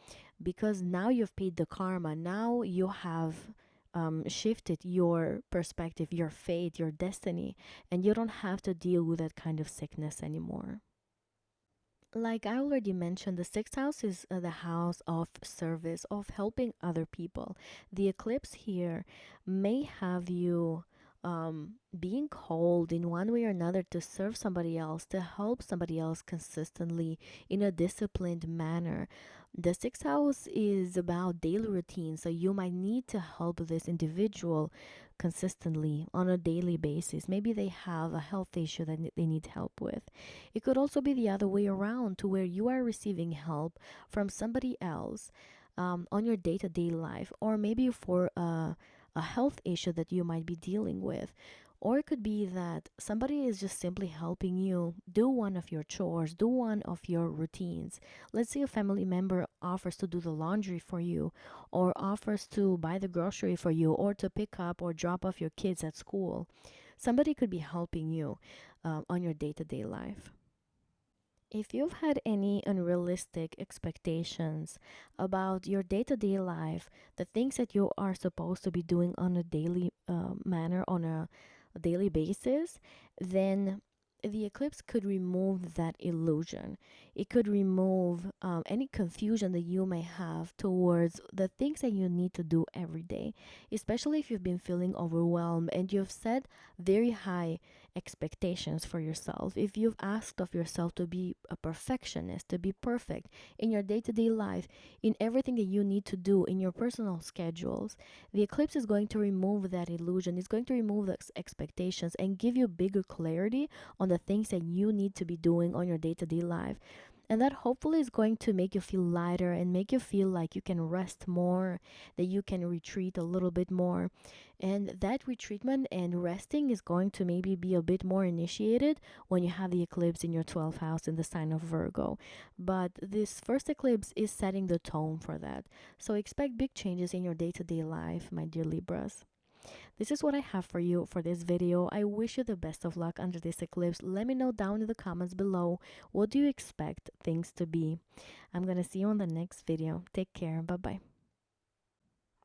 because now you've paid the karma. Now you have shifted your perspective, your fate, your destiny, and you don't have to deal with that kind of sickness anymore. Like I already mentioned, the sixth house is the house of service, of helping other people. The eclipse here may have you being called in one way or another to serve somebody else, to help somebody else consistently in a disciplined manner. The sixth house is about daily routine, so you might need to help this individual consistently on a daily basis. Maybe they have a health issue that they need help with. It could also be the other way around to where you are receiving help from somebody else on your day to day life, or maybe for a health issue that you might be dealing with. Or it could be that somebody is just simply helping you do one of your chores, do one of your routines. Let's say a family member offers to do the laundry for you, or offers to buy the grocery for you, or to pick up or drop off your kids at school. Somebody could be helping you on your day to day life. If you've had any unrealistic expectations about your day to day life, the things that you are supposed to be doing on a daily manner, on a daily basis, then the eclipse could remove that illusion. It could remove any confusion that you may have towards the things that you need to do every day, especially if you've been feeling overwhelmed and you've set very high expectations for yourself. If you've asked of yourself to be a perfectionist, to be perfect in your day to day life, in everything that you need to do in your personal schedules, the eclipse is going to remove that illusion. It's going to remove those expectations and give you bigger clarity on the things that you need to be doing on your day to day life. And that hopefully is going to make you feel lighter and make you feel like you can rest more, that you can retreat a little bit more. And that retreatment and resting is going to maybe be a bit more initiated when you have the eclipse in your 12th house in the sign of Virgo. But this first eclipse is setting the tone for that. So expect big changes in your day to day life, my dear Libras. This is what I have for you for this video. I wish you the best of luck under this eclipse. Let me know down in the comments below, what do you expect things to be? I'm gonna see you on the next video. Take care. Bye bye.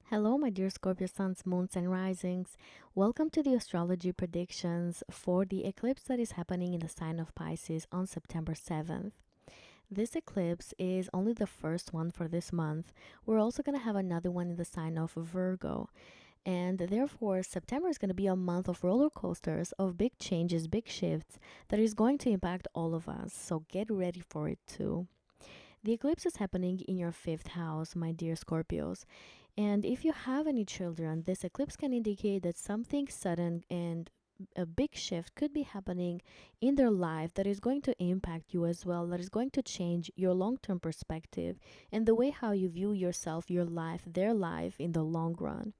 Hello, my dear Scorpio suns, moons, and risings. Welcome to the astrology predictions for the eclipse that is happening in the sign of Pisces on September 7th. This eclipse is only the first one for this month. We're also going to have another one in the sign of Virgo. And therefore, September is going to be a month of roller coasters, of big changes, big shifts that is going to impact all of us. So get ready for it too. The eclipse is happening in your fifth house, my dear Scorpios. And if you have any children, this eclipse can indicate that something sudden and a big shift could be happening in their life that is going to impact you as well, that is going to change your long term perspective and the way how you view yourself, your life, their life in the long run.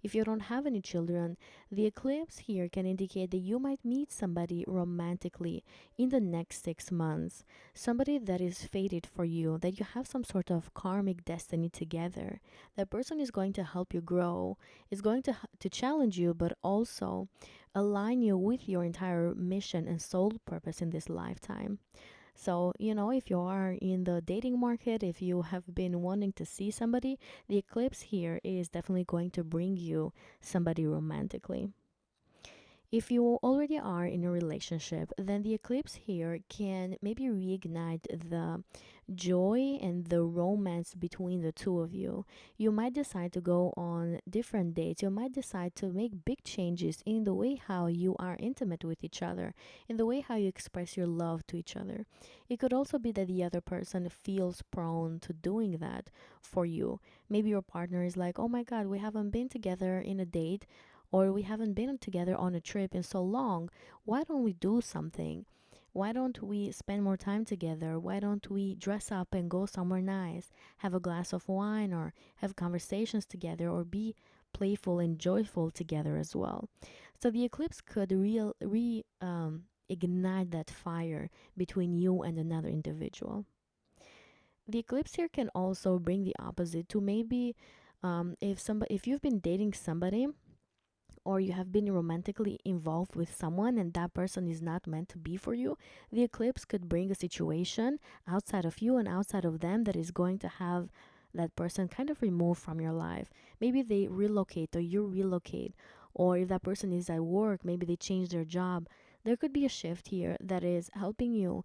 If you don't have any children, the eclipse here can indicate that you might meet somebody romantically in the next 6 months. Somebody that is fated for you, that you have some sort of karmic destiny together. That person is going to help you grow, is going to challenge you, but also align you with your entire mission and soul purpose in this lifetime. So, if you are in the dating market, if you have been wanting to see somebody, the eclipse here is definitely going to bring you somebody romantically. If you already are in a relationship, then the eclipse here can maybe reignite the joy and the romance between the two of you. You might decide to go on different dates. You might decide to make big changes in the way how you are intimate with each other, in the way how you express your love to each other. It could also be that the other person feels prone to doing that for you. Maybe your partner is like, oh my God, we haven't been together in a date or we haven't been together on a trip in so long. Why don't we do something? Why don't we spend more time together? Why don't we dress up and go somewhere nice, have a glass of wine, or have conversations together, or be playful and joyful together as well? So the eclipse could ignite that fire between you and another individual. The eclipse here can also bring the opposite to maybe if you've been dating somebody, or you have been romantically involved with someone and that person is not meant to be for you, the eclipse could bring a situation outside of you and outside of them that is going to have that person kind of removed from your life. Maybe they relocate or you relocate, or if that person is at work, maybe they change their job. There could be a shift here that is helping you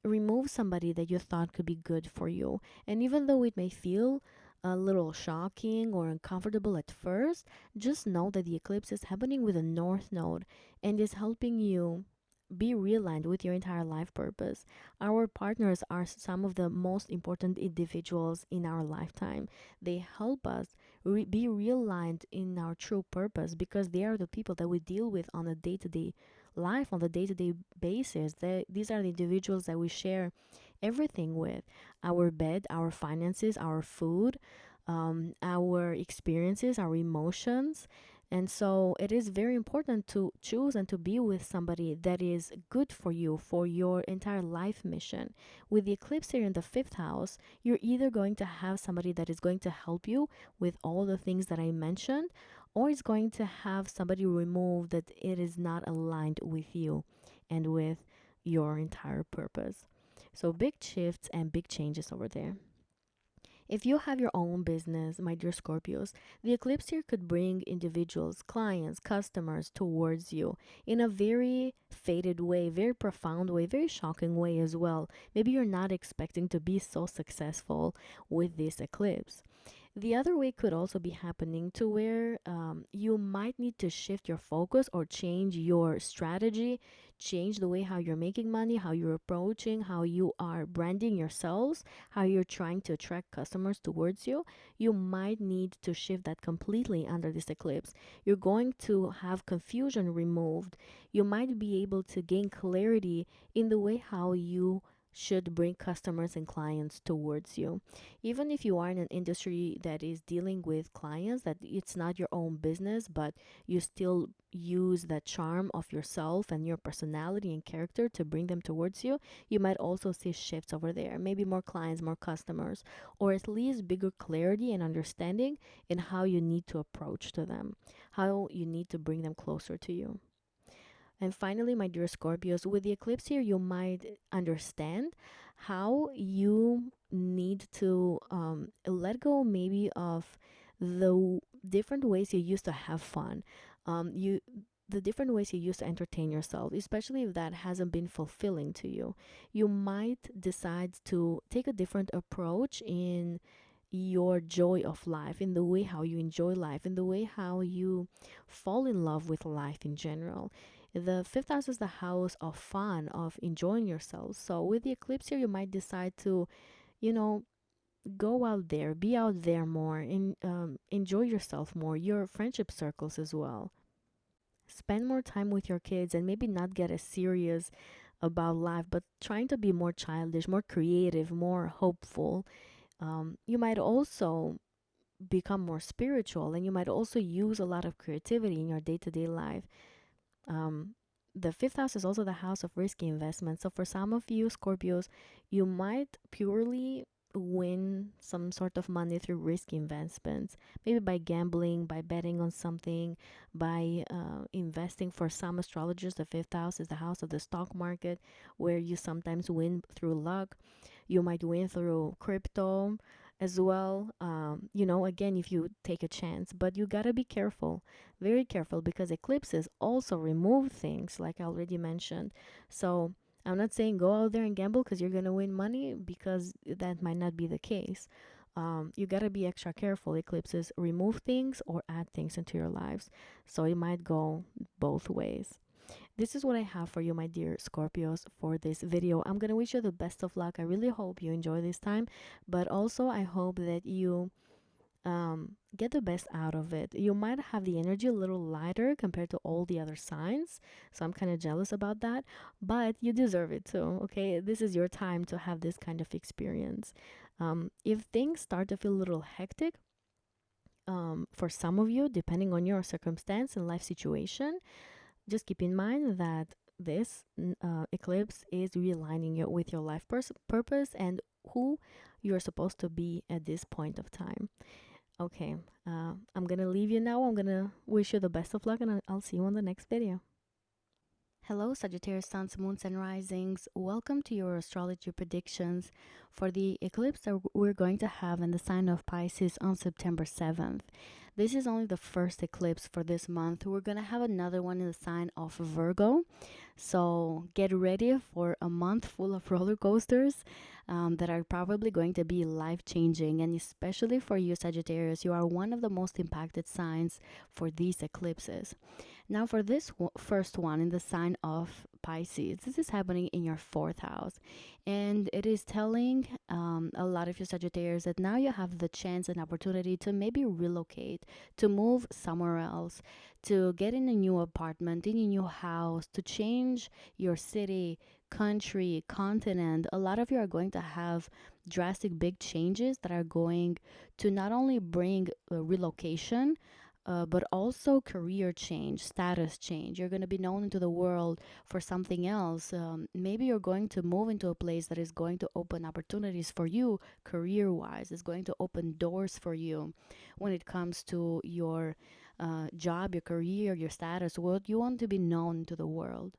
remove somebody that you thought could be good for you. And even though it may feel a little shocking or uncomfortable at first, just know that the eclipse is happening with a north node and is helping you be realigned with your entire life purpose. Our partners are some of the most important individuals in our lifetime. They help us be realigned in our true purpose because they are the people that we deal with on a day to day life, on the day to day basis. These are the individuals that we share everything with: our bed, our finances, our food, our experiences, our emotions. And so it is very important to choose and to be with somebody that is good for you, for your entire life mission. With the eclipse here in the fifth house, you're either going to have somebody that is going to help you with all the things that I mentioned, or is going to have somebody remove that it is not aligned with you and with your entire purpose. So big shifts and big changes over there. If you have your own business, my dear Scorpios, the eclipse here could bring individuals, clients, customers towards you in a very faded way, very profound way, very shocking way as well. Maybe you're not expecting to be so successful with this eclipse. The other way could also be happening to where you might need to shift your focus or change your strategy, change the way how you're making money, how you're approaching, how you are branding yourselves, how you're trying to attract customers towards you. You might need to shift that completely under this eclipse. You're going to have confusion removed. You might be able to gain clarity in the way how you should bring customers and clients towards you. Even if you are in an industry that is dealing with clients, that it's not your own business, but you still use that charm of yourself and your personality and character to bring them towards you, you might also see shifts over there. Maybe more clients, more customers, or at least bigger clarity and understanding in how you need to approach to them, how you need to bring them closer to you. And finally, my dear Scorpios, with the eclipse here, you might understand how you need to let go maybe of the different ways you used to have fun. You the different ways you used to entertain yourself, especially if that hasn't been fulfilling to you. You might decide to take a different approach in your joy of life, in the way how you enjoy life, in the way how you fall in love with life in general. The fifth house is the house of fun, of enjoying yourself. So with the eclipse here, you might decide to, you know, go out there, be out there more, and enjoy yourself more, your friendship circles as well. Spend more time with your kids and maybe not get as serious about life, but trying to be more childish, more creative, more hopeful. You might also become more spiritual, and you might also use a lot of creativity in your day to day life. Um, the fifth house is also the house of risky investments. So for some of you Scorpios, you might purely win some sort of money through risky investments, maybe by gambling, by betting on something, by investing. For some astrologers, the fifth house is the house of the stock market, where you sometimes win through luck. You might win through crypto as well. Again, if you take a chance, but you gotta be careful, very careful, because eclipses also remove things, like I already mentioned. So I'm not saying go out there and gamble because you're gonna win money, because that might not be the case. You gotta be extra careful. Eclipses remove things or add things into your lives, so it might go both ways. This is what I have for you, my dear Scorpios, for this video. I'm gonna wish you the best of luck. I really hope you enjoy this time, but also I hope that you get the best out of it. You might have the energy a little lighter compared to all the other signs, so I'm kind of jealous about that, but you deserve it too. Okay, this is your time to have this kind of experience. If things start to feel a little hectic, for some of you, depending on your circumstance and life situation, just keep in mind that this eclipse is realigning you with your life purpose and who you're supposed to be at this point of time. Okay, I'm gonna leave you now. I'm gonna wish you the best of luck, and I'll see you on the next video. Hello, Sagittarius, Suns, Moons, and Risings. Welcome to your astrology predictions for the eclipse that we're going to have in the sign of Pisces on September 7th. This is only the first eclipse for this month. We're going to have another one in the sign of Virgo. So get ready for a month full of roller coasters that are probably going to be life-changing. And especially for you, Sagittarius, you are one of the most impacted signs for these eclipses. Now, for this first one in the sign of Pisces, this is happening in your fourth house. And it is telling a lot of you Sagittarius that now you have the chance and opportunity to maybe relocate, to move somewhere else, to get in a new apartment, in a new house, to change your city, country, continent. A lot of you are going to have drastic big changes that are going to not only bring relocation, but also career change, status change. You're going to be known into the world for something else. Maybe you're going to move into a place that is going to open opportunities for you career wise, is going to open doors for you when it comes to your job, your career, your status, what you want to be known to the world.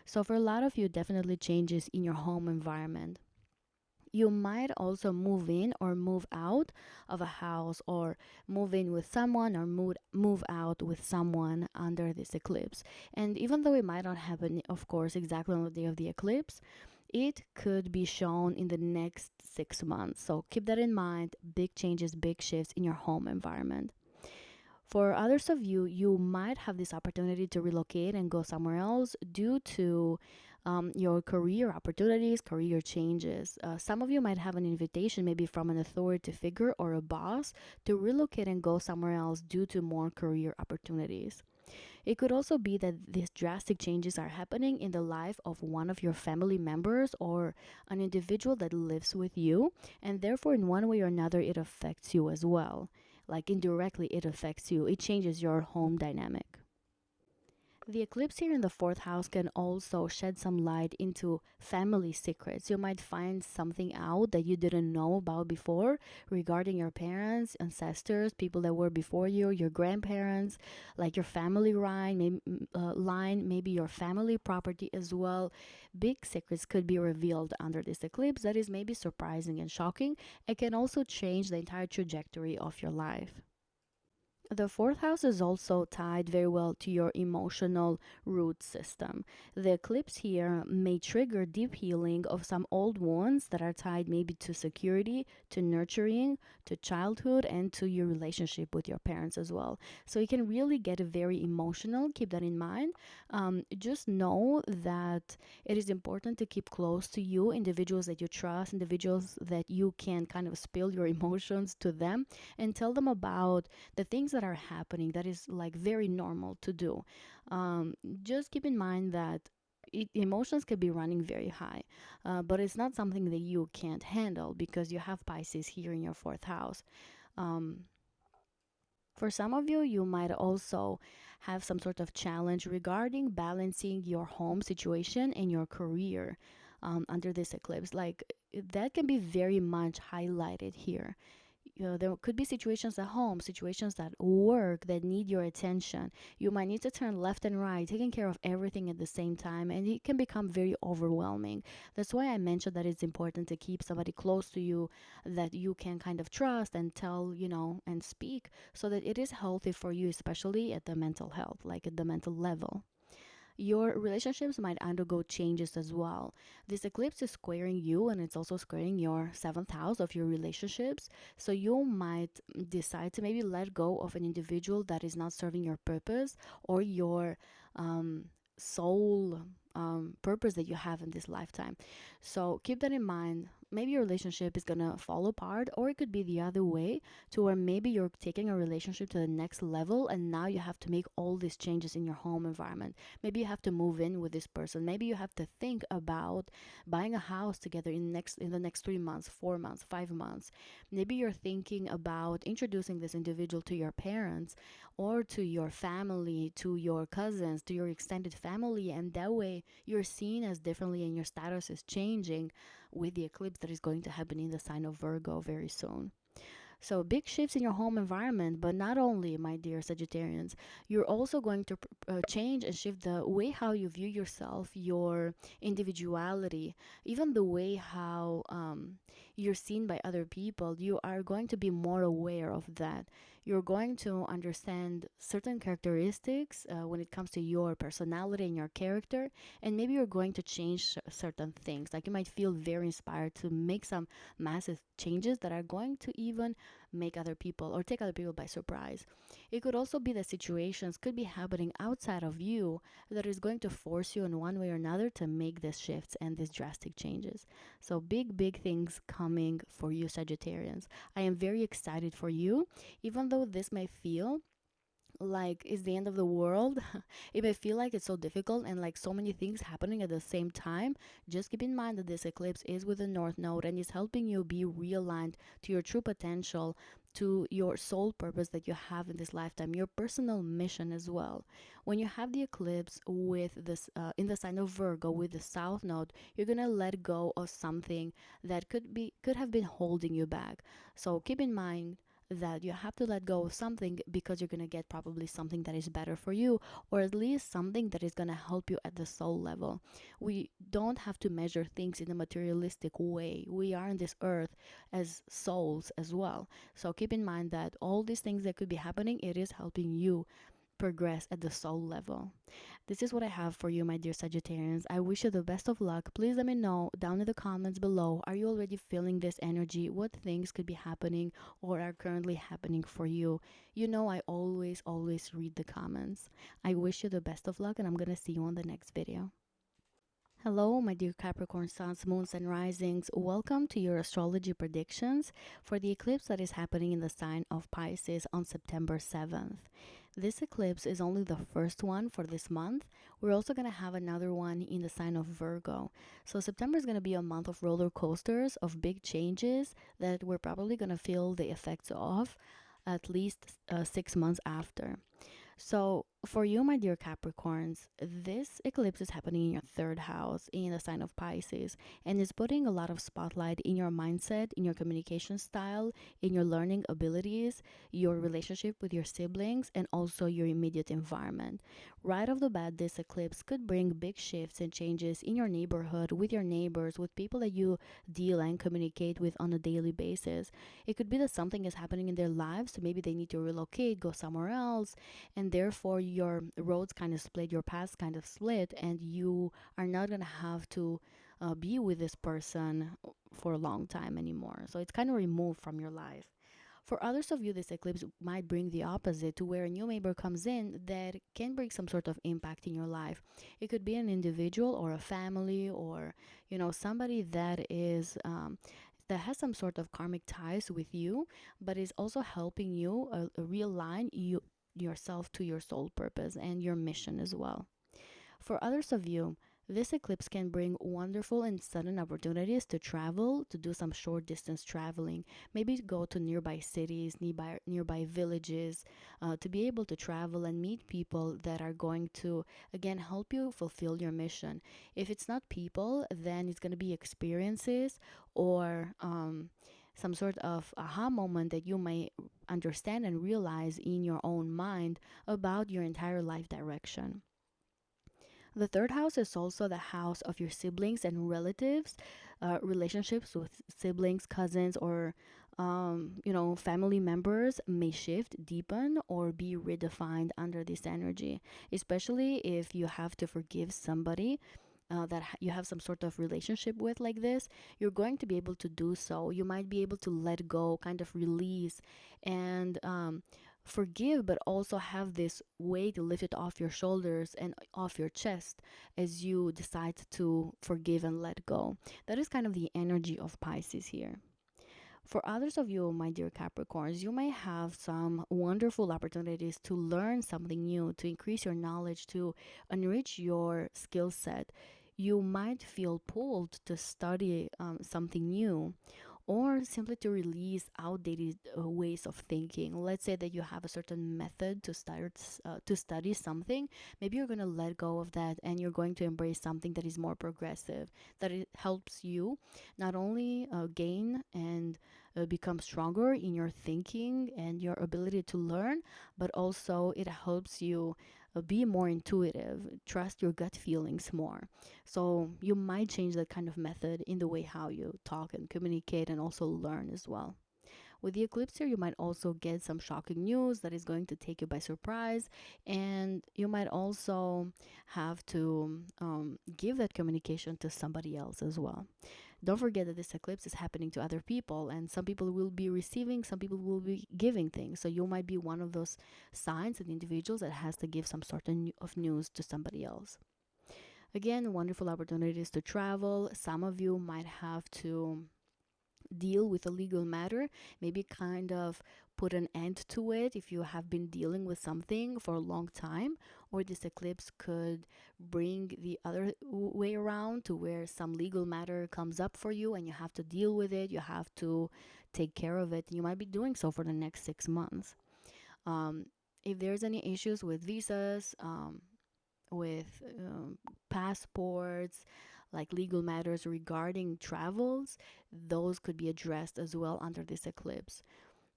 So, for a lot of you, definitely changes in your home environment. You might also move in or move out of a house, or move in with someone or move out with someone under this eclipse. And even though it might not happen, of course, exactly on the day of the eclipse, it could be shown in the next 6 months. So keep that in mind. Big changes, big shifts in your home environment. For others of you, you might have this opportunity to relocate and go somewhere else due to your career opportunities, career changes. Some of you might have an invitation, maybe from an authority figure or a boss, to relocate and go somewhere else due to more career opportunities. It could also be that these drastic changes are happening in the life of one of your family members or an individual that lives with you, and therefore, in one way or another, it affects you as well. Like indirectly, it affects you, it changes your home dynamic. The eclipse here in the fourth house can also shed some light into family secrets. You might find something out that you didn't know about before regarding your parents, ancestors, people that were before you, your grandparents, like your family line, maybe your family property as well. Big secrets could be revealed under this eclipse that is maybe surprising and shocking. It can also change the entire trajectory of your life. The fourth house is also tied very well to your emotional root system. The eclipse here may trigger deep healing of some old wounds that are tied maybe to security, to nurturing, to childhood, and to your relationship with your parents as well. So it can really get very emotional. Keep that in mind. Just know that it is important to keep close to you, individuals that you trust, individuals that you can kind of spill your emotions to them and tell them about the things that are happening that is like very normal to do. Just keep in mind that emotions can be running very high, but it's not something that you can't handle because you have Pisces here in your fourth house. Um, for some of you, you might also have some sort of challenge regarding balancing your home situation and your career under this eclipse. Like that can be very much highlighted here. There could be situations at home, situations at work that need your attention. You might need to turn left and right, taking care of everything at the same time, and it can become very overwhelming. That's why I mentioned that it's important to keep somebody close to you that you can kind of trust and tell, and speak so that it is healthy for you, especially at the mental health, like at the mental level. Your relationships might undergo changes as well. This eclipse is squaring you, and it's also squaring your seventh house of your relationships. So you might decide to maybe let go of an individual that is not serving your purpose or your soul purpose that you have in this lifetime. So keep that in mind. Maybe your relationship is gonna fall apart, or it could be the other way, to where maybe you're taking a relationship to the next level and now you have to make all these changes in your home environment. Maybe you have to move in with this person. Maybe you have to think about buying a house together in the next 3 months, 4 months, 5 months. Maybe you're thinking about introducing this individual to your parents or to your family, to your cousins, to your extended family, and that way you're seen as differently and your status is changing with the eclipse that is going to happen in the sign of Virgo very soon. So big shifts in your home environment, but not only, my dear Sagittarians, you're also going to change and shift the way how you view yourself, your individuality, even the way how you're seen by other people. You are going to be more aware of that. You're going to understand certain characteristics when it comes to your personality and your character, and maybe you're going to change certain things. Like you might feel very inspired to make some massive changes that are going to even make other people or take other people by surprise. It could also be that situations could be happening outside of you that is going to force you in one way or another to make these shifts and these drastic changes. So big things coming for you, Sagittarians. I am very excited for you, even though this may feel like it's the end of the world. It may feel like it's so difficult and like so many things happening at the same time. Just keep in mind that this eclipse is with the North Node and is helping you be realigned to your true potential, to your soul purpose that you have in this lifetime, your personal mission as well. When you have the eclipse with this in the sign of Virgo with the South Node, you're gonna let go of something that could have been holding you back. So keep in mind that you have to let go of something because you're going to get probably something that is better for you, or at least something that is going to help you at the soul level. We don't have to measure things in a materialistic way. We are on this earth as souls as well. So keep in mind that all these things that could be happening, it is helping you progress at the soul level. This is what I have for you, my dear Sagittarians. I wish you the best of luck. Please let me know down in the comments below. Are you already feeling this energy? What things could be happening or are currently happening for you? You know, I always read the comments. I wish you the best of luck, and I'm gonna see you on the next video. Hello, my dear Capricorn suns, moons, and risings. Welcome to your astrology predictions for the eclipse that is happening in the sign of Pisces on September 7th. This eclipse is only the first one for this month. We're also going to have another one in the sign of Virgo. So September is going to be a month of roller coasters, of big changes that we're probably going to feel the effects of at least 6 months after. So, for you, my dear Capricorns, this eclipse is happening in your third house in the sign of Pisces, and is putting a lot of spotlight in your mindset, in your communication style, in your learning abilities, your relationship with your siblings, and also your immediate environment. Right off the bat, this eclipse could bring big shifts and changes in your neighborhood, with your neighbors, with people that you deal and communicate with on a daily basis. It could be that something is happening in their lives, so maybe they need to relocate, go somewhere else, and therefore your roads kind of split, your paths kind of split, and you are not gonna have to be with this person for a long time anymore. So it's kind of removed from your life. For others of you, this eclipse might bring the opposite, to where a new neighbor comes in that can bring some sort of impact in your life. It could be an individual or a family, or somebody that is that has some sort of karmic ties with you, but is also helping you realign yourself to your soul purpose and your mission as well. For others of you, this eclipse can bring wonderful and sudden opportunities to travel, to do some short distance traveling, maybe go to nearby cities, nearby villages, to be able to travel and meet people that are going to, again, help you fulfill your mission. If it's not people, then it's going to be experiences or some sort of aha moment that you may understand and realize in your own mind about your entire life direction. The third house is also the house of your siblings and relatives, relationships with siblings, cousins, or family members may shift, deepen, or be redefined under this energy, especially if you have to forgive somebody that you have some sort of relationship with like this. You're going to be able to do so. You might be able to let go, kind of release, and forgive, but also have this weight lifted off your shoulders and off your chest as you decide to forgive and let go. That is kind of the energy of Pisces here. For others of you, my dear Capricorns, you may have some wonderful opportunities to learn something new, to increase your knowledge, to enrich your skill set. You might feel pulled to study something new, or simply to release outdated ways of thinking. Let's say that you have a certain method to study something. Maybe you're going to let go of that and you're going to embrace something that is more progressive, that it helps you not only gain and become stronger in your thinking and your ability to learn, but also it helps you be more intuitive, trust your gut feelings more. So you might change that kind of method in the way how you talk and communicate and also learn as well. With the eclipse here, you might also get some shocking news that is going to take you by surprise, and you might also have to give that communication to somebody else as well. Don't forget that this eclipse is happening to other people, and some people will be receiving, some people will be giving things. So you might be one of those signs and individuals that has to give some sort of news to somebody else. Again, wonderful opportunities to travel. Some of you might have to deal with a legal matter, maybe kind of put an end to it if you have been dealing with something for a long time, or this eclipse could bring the other way around to where some legal matter comes up for you and you have to deal with it, you have to take care of it. You might be doing so for the next 6 months. um, if there's any issues with visas, with passports, like legal matters regarding travels, those could be addressed as well under this eclipse.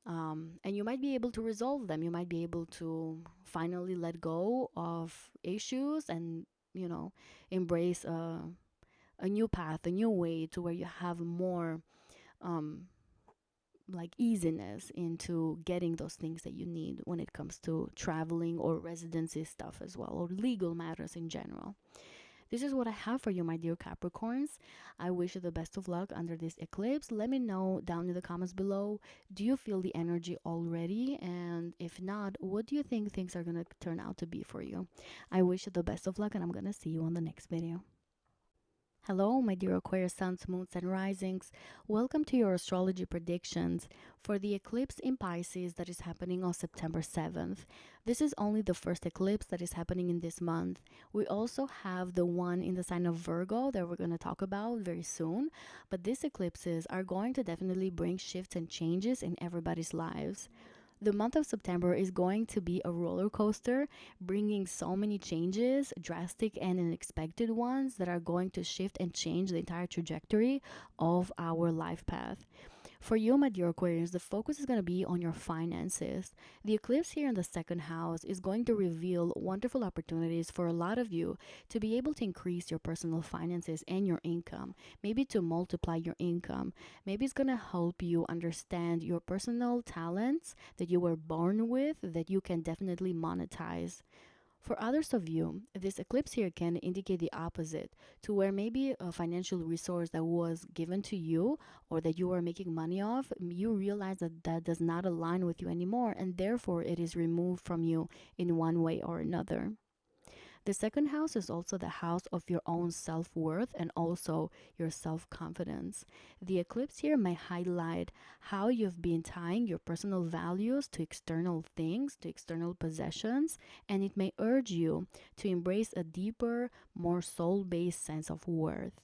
And you might be able to resolve them. You might be able to finally let go of issues and, you know, embrace a new path, a new way to where you have more um, like easiness into getting those things that you need when it comes to traveling or residency stuff as well, or legal matters in general. This is what I have for you, my dear Capricorns. I wish you the best of luck under this eclipse. Let me know down in the comments below. Do you feel the energy already? And if not, what do you think things are going to turn out to be for you? I wish you the best of luck, and I'm going to see you on the next video. Hello, my dear Aquarius suns, moons, and risings. Welcome to your astrology predictions for the eclipse in Pisces that is happening on September 7th. This is only the first eclipse that is happening in this month. We also have the one in the sign of Virgo that we're going to talk about very soon. But these eclipses are going to definitely bring shifts and changes in everybody's lives. The month of September is going to be a roller coaster, bringing so many changes, drastic and unexpected ones that are going to shift and change the entire trajectory of our life path. For you, my dear Aquarius, the focus is going to be on your finances. The eclipse here in the second house is going to reveal wonderful opportunities for a lot of you to be able to increase your personal finances and your income, maybe to multiply your income. Maybe it's going to help you understand your personal talents that you were born with that you can definitely monetize. For others of you, this eclipse here can indicate the opposite, to where maybe a financial resource that was given to you or that you were making money off, you realize that that does not align with you anymore, and therefore it is removed from you in one way or another. The second house is also the house of your own self-worth and also your self-confidence. The eclipse here may highlight how you've been tying your personal values to external things, to external possessions, and it may urge you to embrace a deeper, more soul-based sense of worth.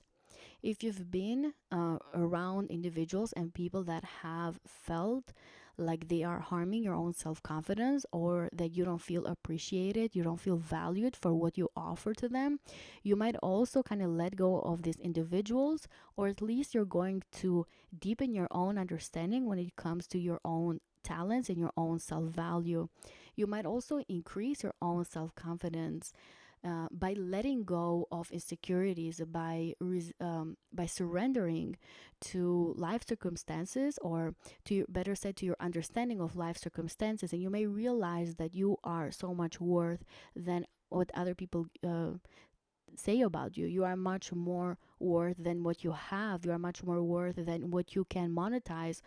If you've been around individuals and people that have felt like they are harming your own self-confidence, or that you don't feel appreciated, you don't feel valued for what you offer to them, you might also kind of let go of these individuals, or at least you're going to deepen your own understanding when it comes to your own talents and your own self-value. You might also increase your own self-confidence by letting go of insecurities, by surrendering to life circumstances, or to better said, to your understanding of life circumstances, and you may realize that you are so much worth than what other people say about you. You are much more worth than what you have. You are much more worth than what you can monetize,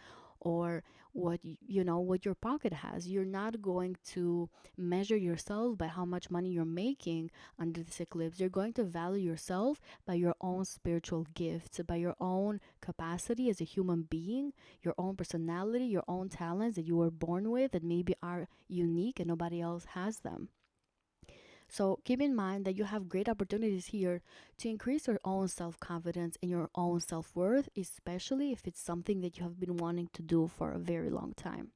or what what your pocket has. You're not going to measure yourself by how much money you're making under this eclipse. You're going to value yourself by your own spiritual gifts, by your own capacity as a human being, your own personality, your own talents that you were born with that maybe are unique and nobody else has them. So keep in mind that you have great opportunities here to increase your own self-confidence and your own self-worth, especially if it's something that you have been wanting to do for a very long time.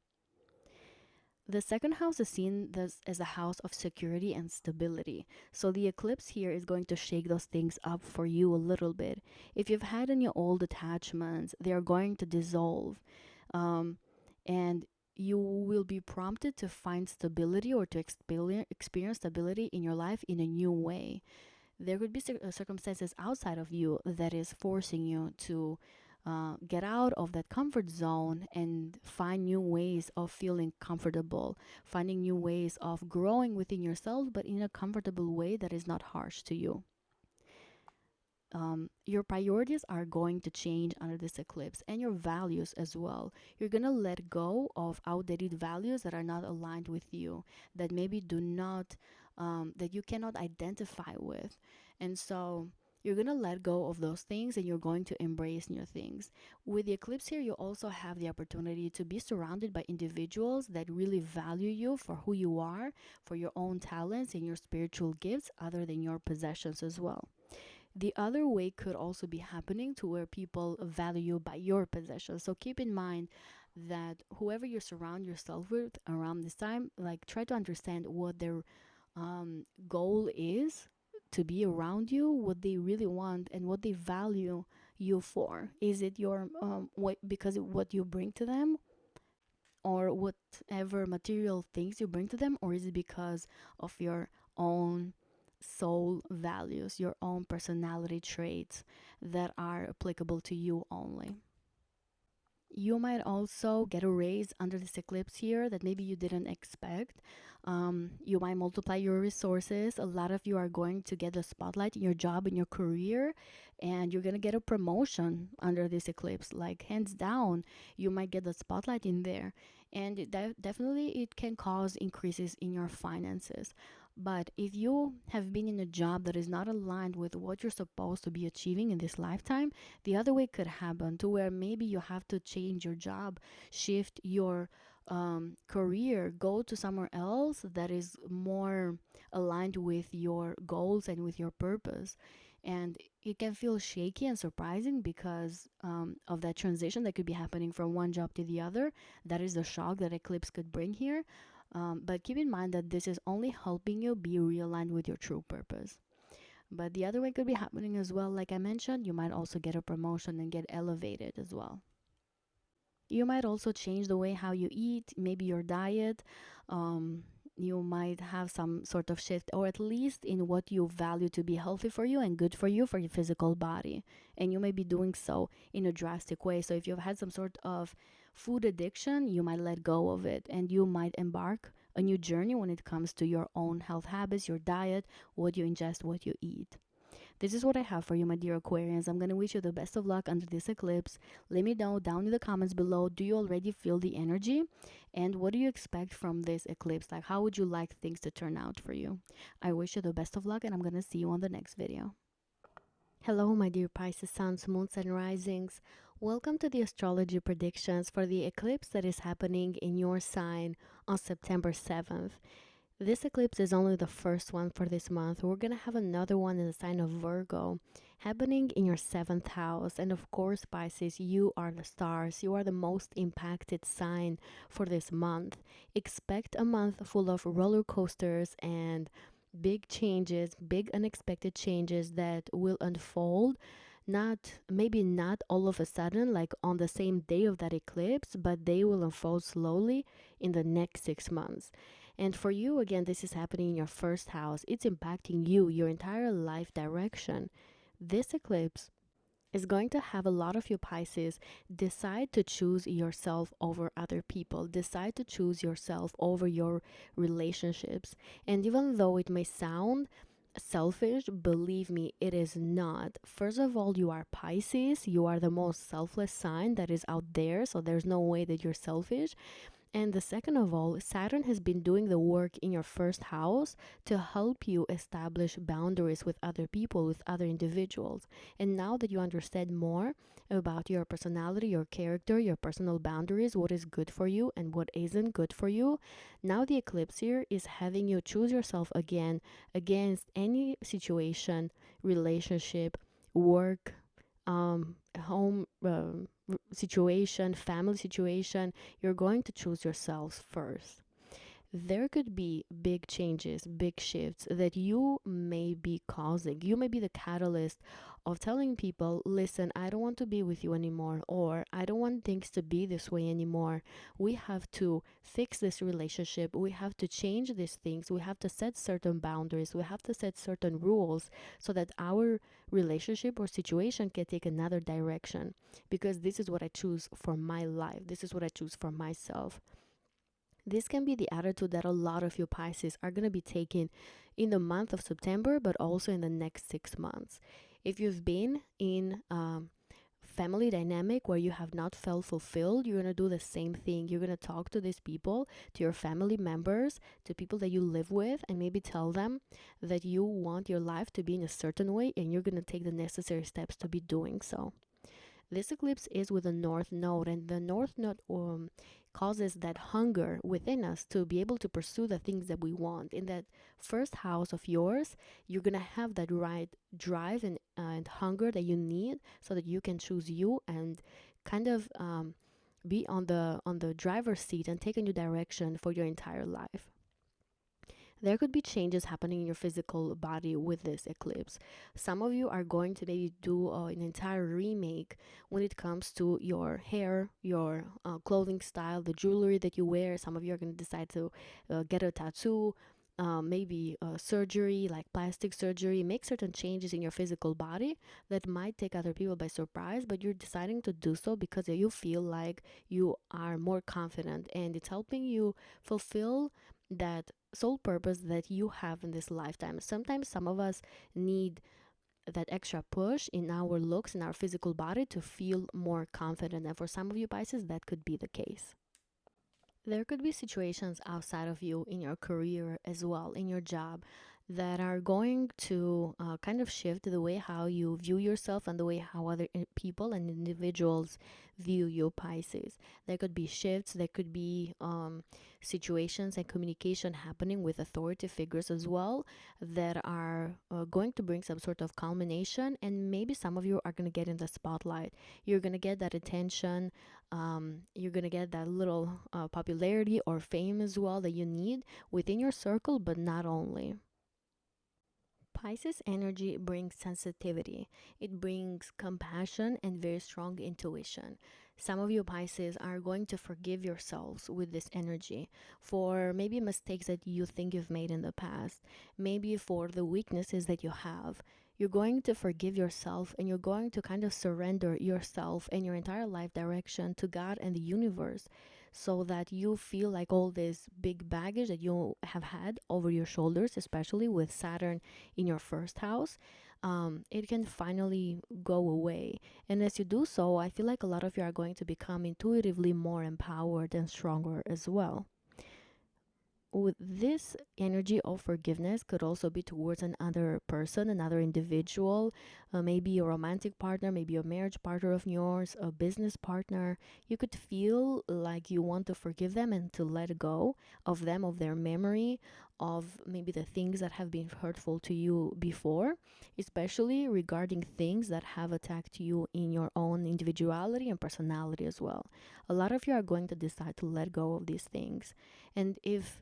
The second house is seen as a house of security and stability. So the eclipse here is going to shake those things up for you a little bit. If you've had any old attachments, they are going to dissolve. And you will be prompted to find stability or to experience stability in your life in a new way. There could be circumstances outside of you that is forcing you to get out of that comfort zone and find new ways of feeling comfortable, finding new ways of growing within yourself, but in a comfortable way that is not harsh to you. Your priorities are going to change under this eclipse, and your values as well. You're going to let go of outdated values that are not aligned with you, that maybe do not, that you cannot identify with. And so you're going to let go of those things and you're going to embrace new things. With the eclipse here, you also have the opportunity to be surrounded by individuals that really value you for who you are, for your own talents and your spiritual gifts, other than your possessions as well. The other way could also be happening to where people value you by your possessions. So keep in mind that whoever you surround yourself with around this time, like try to understand what their goal is to be around you, what they really want, and what they value you for. Is it your because of what you bring to them, or whatever material things you bring to them, or is it because of your own soul values, your own personality traits that are applicable to you only? You might also get a raise under this eclipse here that maybe you didn't expect. You might multiply your resources. A lot of you are going to get a spotlight in your job, in your career, and you're going to get a promotion under this eclipse. Like, hands down, you might get the spotlight in there. And definitely it can cause increases in your finances. But if you have been in a job that is not aligned with what you're supposed to be achieving in this lifetime, the other way could happen to where maybe you have to change your job, shift your career, go to somewhere else that is more aligned with your goals and with your purpose. And it can feel shaky and surprising because of that transition that could be happening from one job to the other. That is the shock that eclipse could bring here. But keep in mind that this is only helping you be realigned with your true purpose. But the other way could be happening as well. Like I mentioned, you might also get a promotion and get elevated as well. You might also change the way how you eat, maybe your diet. You might have some sort of shift, or at least in what you value to be healthy for you and good for you for your physical body. And you may be doing so in a drastic way. So if you've had some sort of food addiction, you might let go of it and you might embark a new journey when it comes to your own health habits, your diet, what you ingest, what you eat. This is what I have for you, my dear Aquarians. I'm going to wish you the best of luck under this eclipse. Let me know down in the comments below, do you already feel the energy? And what do you expect from this eclipse? Like, how would you like things to turn out for you? I wish you the best of luck, and I'm going to see you on the next video. Hello, my dear Pisces suns, moons, and risings. Welcome to the astrology predictions for the eclipse that is happening in your sign on September 7th. This eclipse is only the first one for this month. We're going to have another one in the sign of Virgo happening in your 7th house. And of course, Pisces, you are the stars. You are the most impacted sign for this month. Expect a month full of roller coasters and big changes, big unexpected changes that will unfold. Maybe not all of a sudden, like on the same day of that eclipse, but they will unfold slowly in the next 6 months. And for you, again, this is happening in your first house. It's impacting you, your entire life direction. This eclipse is going to have a lot of you Pisces decide to choose yourself over other people, decide to choose yourself over your relationships. And even though it may sound selfish. Believe me, it is not. First of all, you are Pisces. You are the most selfless sign that is out there. So there's no way that you're selfish. And the second of all, Saturn has been doing the work in your first house to help you establish boundaries with other people, with other individuals. And now that you understand more about your personality, your character, your personal boundaries, what is good for you and what isn't good for you, now the eclipse here is having you choose yourself again against any situation, relationship, work, home situation, family situation. You're going to choose yourselves first. There could be big changes, big shifts that you may be causing. You may be the catalyst of telling people, listen, I don't want to be with you anymore, or I don't want things to be this way anymore. We have to fix this relationship. We have to change these things. We have to set certain boundaries. We have to set certain rules so that our relationship or situation can take another direction. Because this is what I choose for my life. This is what I choose for myself. This can be the attitude that a lot of you Pisces are going to be taking in the month of September, but also in the next 6 months. If you've been in family dynamic where you have not felt fulfilled, you're going to do the same thing. You're going to talk to these people, to your family members, to people that you live with, and maybe tell them that you want your life to be in a certain way, and you're going to take the necessary steps to be doing so. This eclipse is with the North Node, and the North Node causes that hunger within us to be able to pursue the things that we want. In that first house of yours, you're gonna have that right drive and hunger that you need so that you can choose you and kind of be on the driver's seat and take a new direction for your entire life. There could be changes happening in your physical body with this eclipse. Some of you are going to maybe do an entire remake when it comes to your hair, your clothing style, the jewelry that you wear. Some of you are going to decide to get a tattoo, maybe surgery, like plastic surgery, make certain changes in your physical body that might take other people by surprise, but you're deciding to do so because you feel like you are more confident and it's helping you fulfill that sole purpose that you have in this lifetime. Sometimes some of us need that extra push in our looks, in our physical body to feel more confident. And for some of you Pisces, that could be the case. There could be situations outside of you in your career as well, in your job, that are going to kind of shift the way how you view yourself and the way how other people and individuals view you, Pisces. There could be shifts, there could be situations and communication happening with authority figures as well that are going to bring some sort of culmination, and maybe some of you are going to get in the spotlight. You're going to get that attention, you're gonna get that little popularity or fame as well that you need within your circle, but not only. Pisces energy brings sensitivity. It brings compassion and very strong intuition. Some of you Pisces are going to forgive yourselves with this energy for maybe mistakes that you think you've made in the past, maybe for the weaknesses that you have. You're going to forgive yourself and you're going to kind of surrender yourself and your entire life direction to God and the universe so that you feel like all this big baggage that you have had over your shoulders, especially with Saturn in your first house, it can finally go away. And as you do so, I feel like a lot of you are going to become intuitively more empowered and stronger as well. With this energy of forgiveness could also be towards another person, another individual, maybe a romantic partner, maybe a marriage partner of yours, a business partner. You could feel like you want to forgive them and to let go of them, of their memory, of maybe the things that have been hurtful to you before, especially regarding things that have attacked you in your own individuality and personality as well. A lot of you are going to decide to let go of these things. And if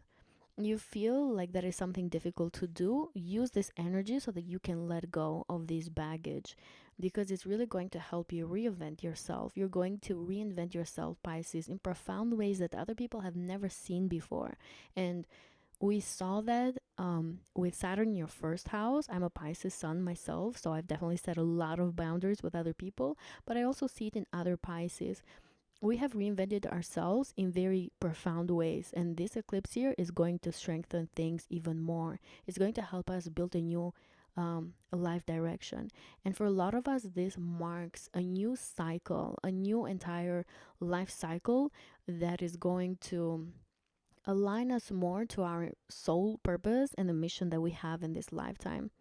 you feel like that is something difficult to do, use this energy so that you can let go of this baggage, because it's really going to help you reinvent yourself. You're going to reinvent yourself, Pisces, in profound ways that other people have never seen before. And we saw that with Saturn in your first house. I'm a Pisces sun myself, so I've definitely set a lot of boundaries with other people, but I also see it in other Pisces. we have reinvented ourselves in very profound ways, and this eclipse here is going to strengthen things even more. It's going to help us build a new life direction. And for a lot of us, this marks a new cycle, a new entire life cycle that is going to align us more to our soul purpose and the mission that we have in this lifetime.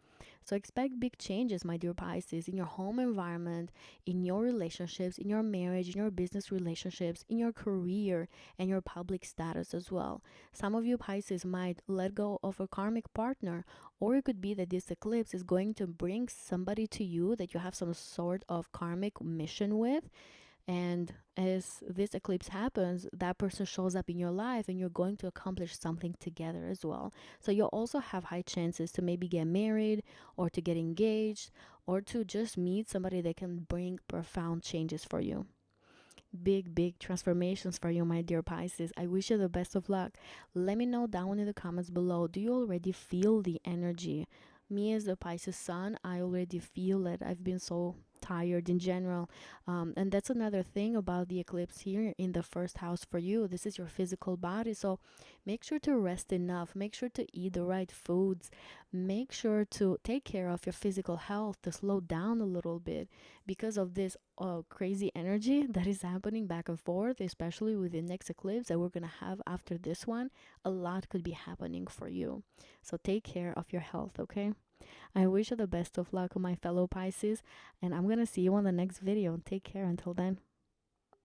So expect big changes, my dear Pisces, in your home environment, in your relationships, in your marriage, in your business relationships, in your career, and your public status as well. Some of you Pisces might let go of a karmic partner, or it could be that this eclipse is going to bring somebody to you that you have some sort of karmic mission with, and as this eclipse happens, that person shows up in your life and you're going to accomplish something together as well. So you'll also have high chances to maybe get married or to get engaged or to just meet somebody that can bring profound changes for you. Big, big transformations for you, my dear Pisces. I wish you the best of luck. Let me know down in the comments below. Do you already feel the energy? Me as a Pisces sun, I already feel it. I've been so tired in general. And that's another thing about the eclipse here in the first house for you. This is your physical body. So make sure to rest enough. Make sure to eat the right foods. Make sure to take care of your physical health, to slow down a little bit because of this crazy energy that is happening back and forth, especially with the next eclipse that we're going to have after this one. A lot could be happening for you. So take care of your health, okay? I wish you the best of luck, my fellow Pisces, and I'm going to see you on the next video. Take care until then.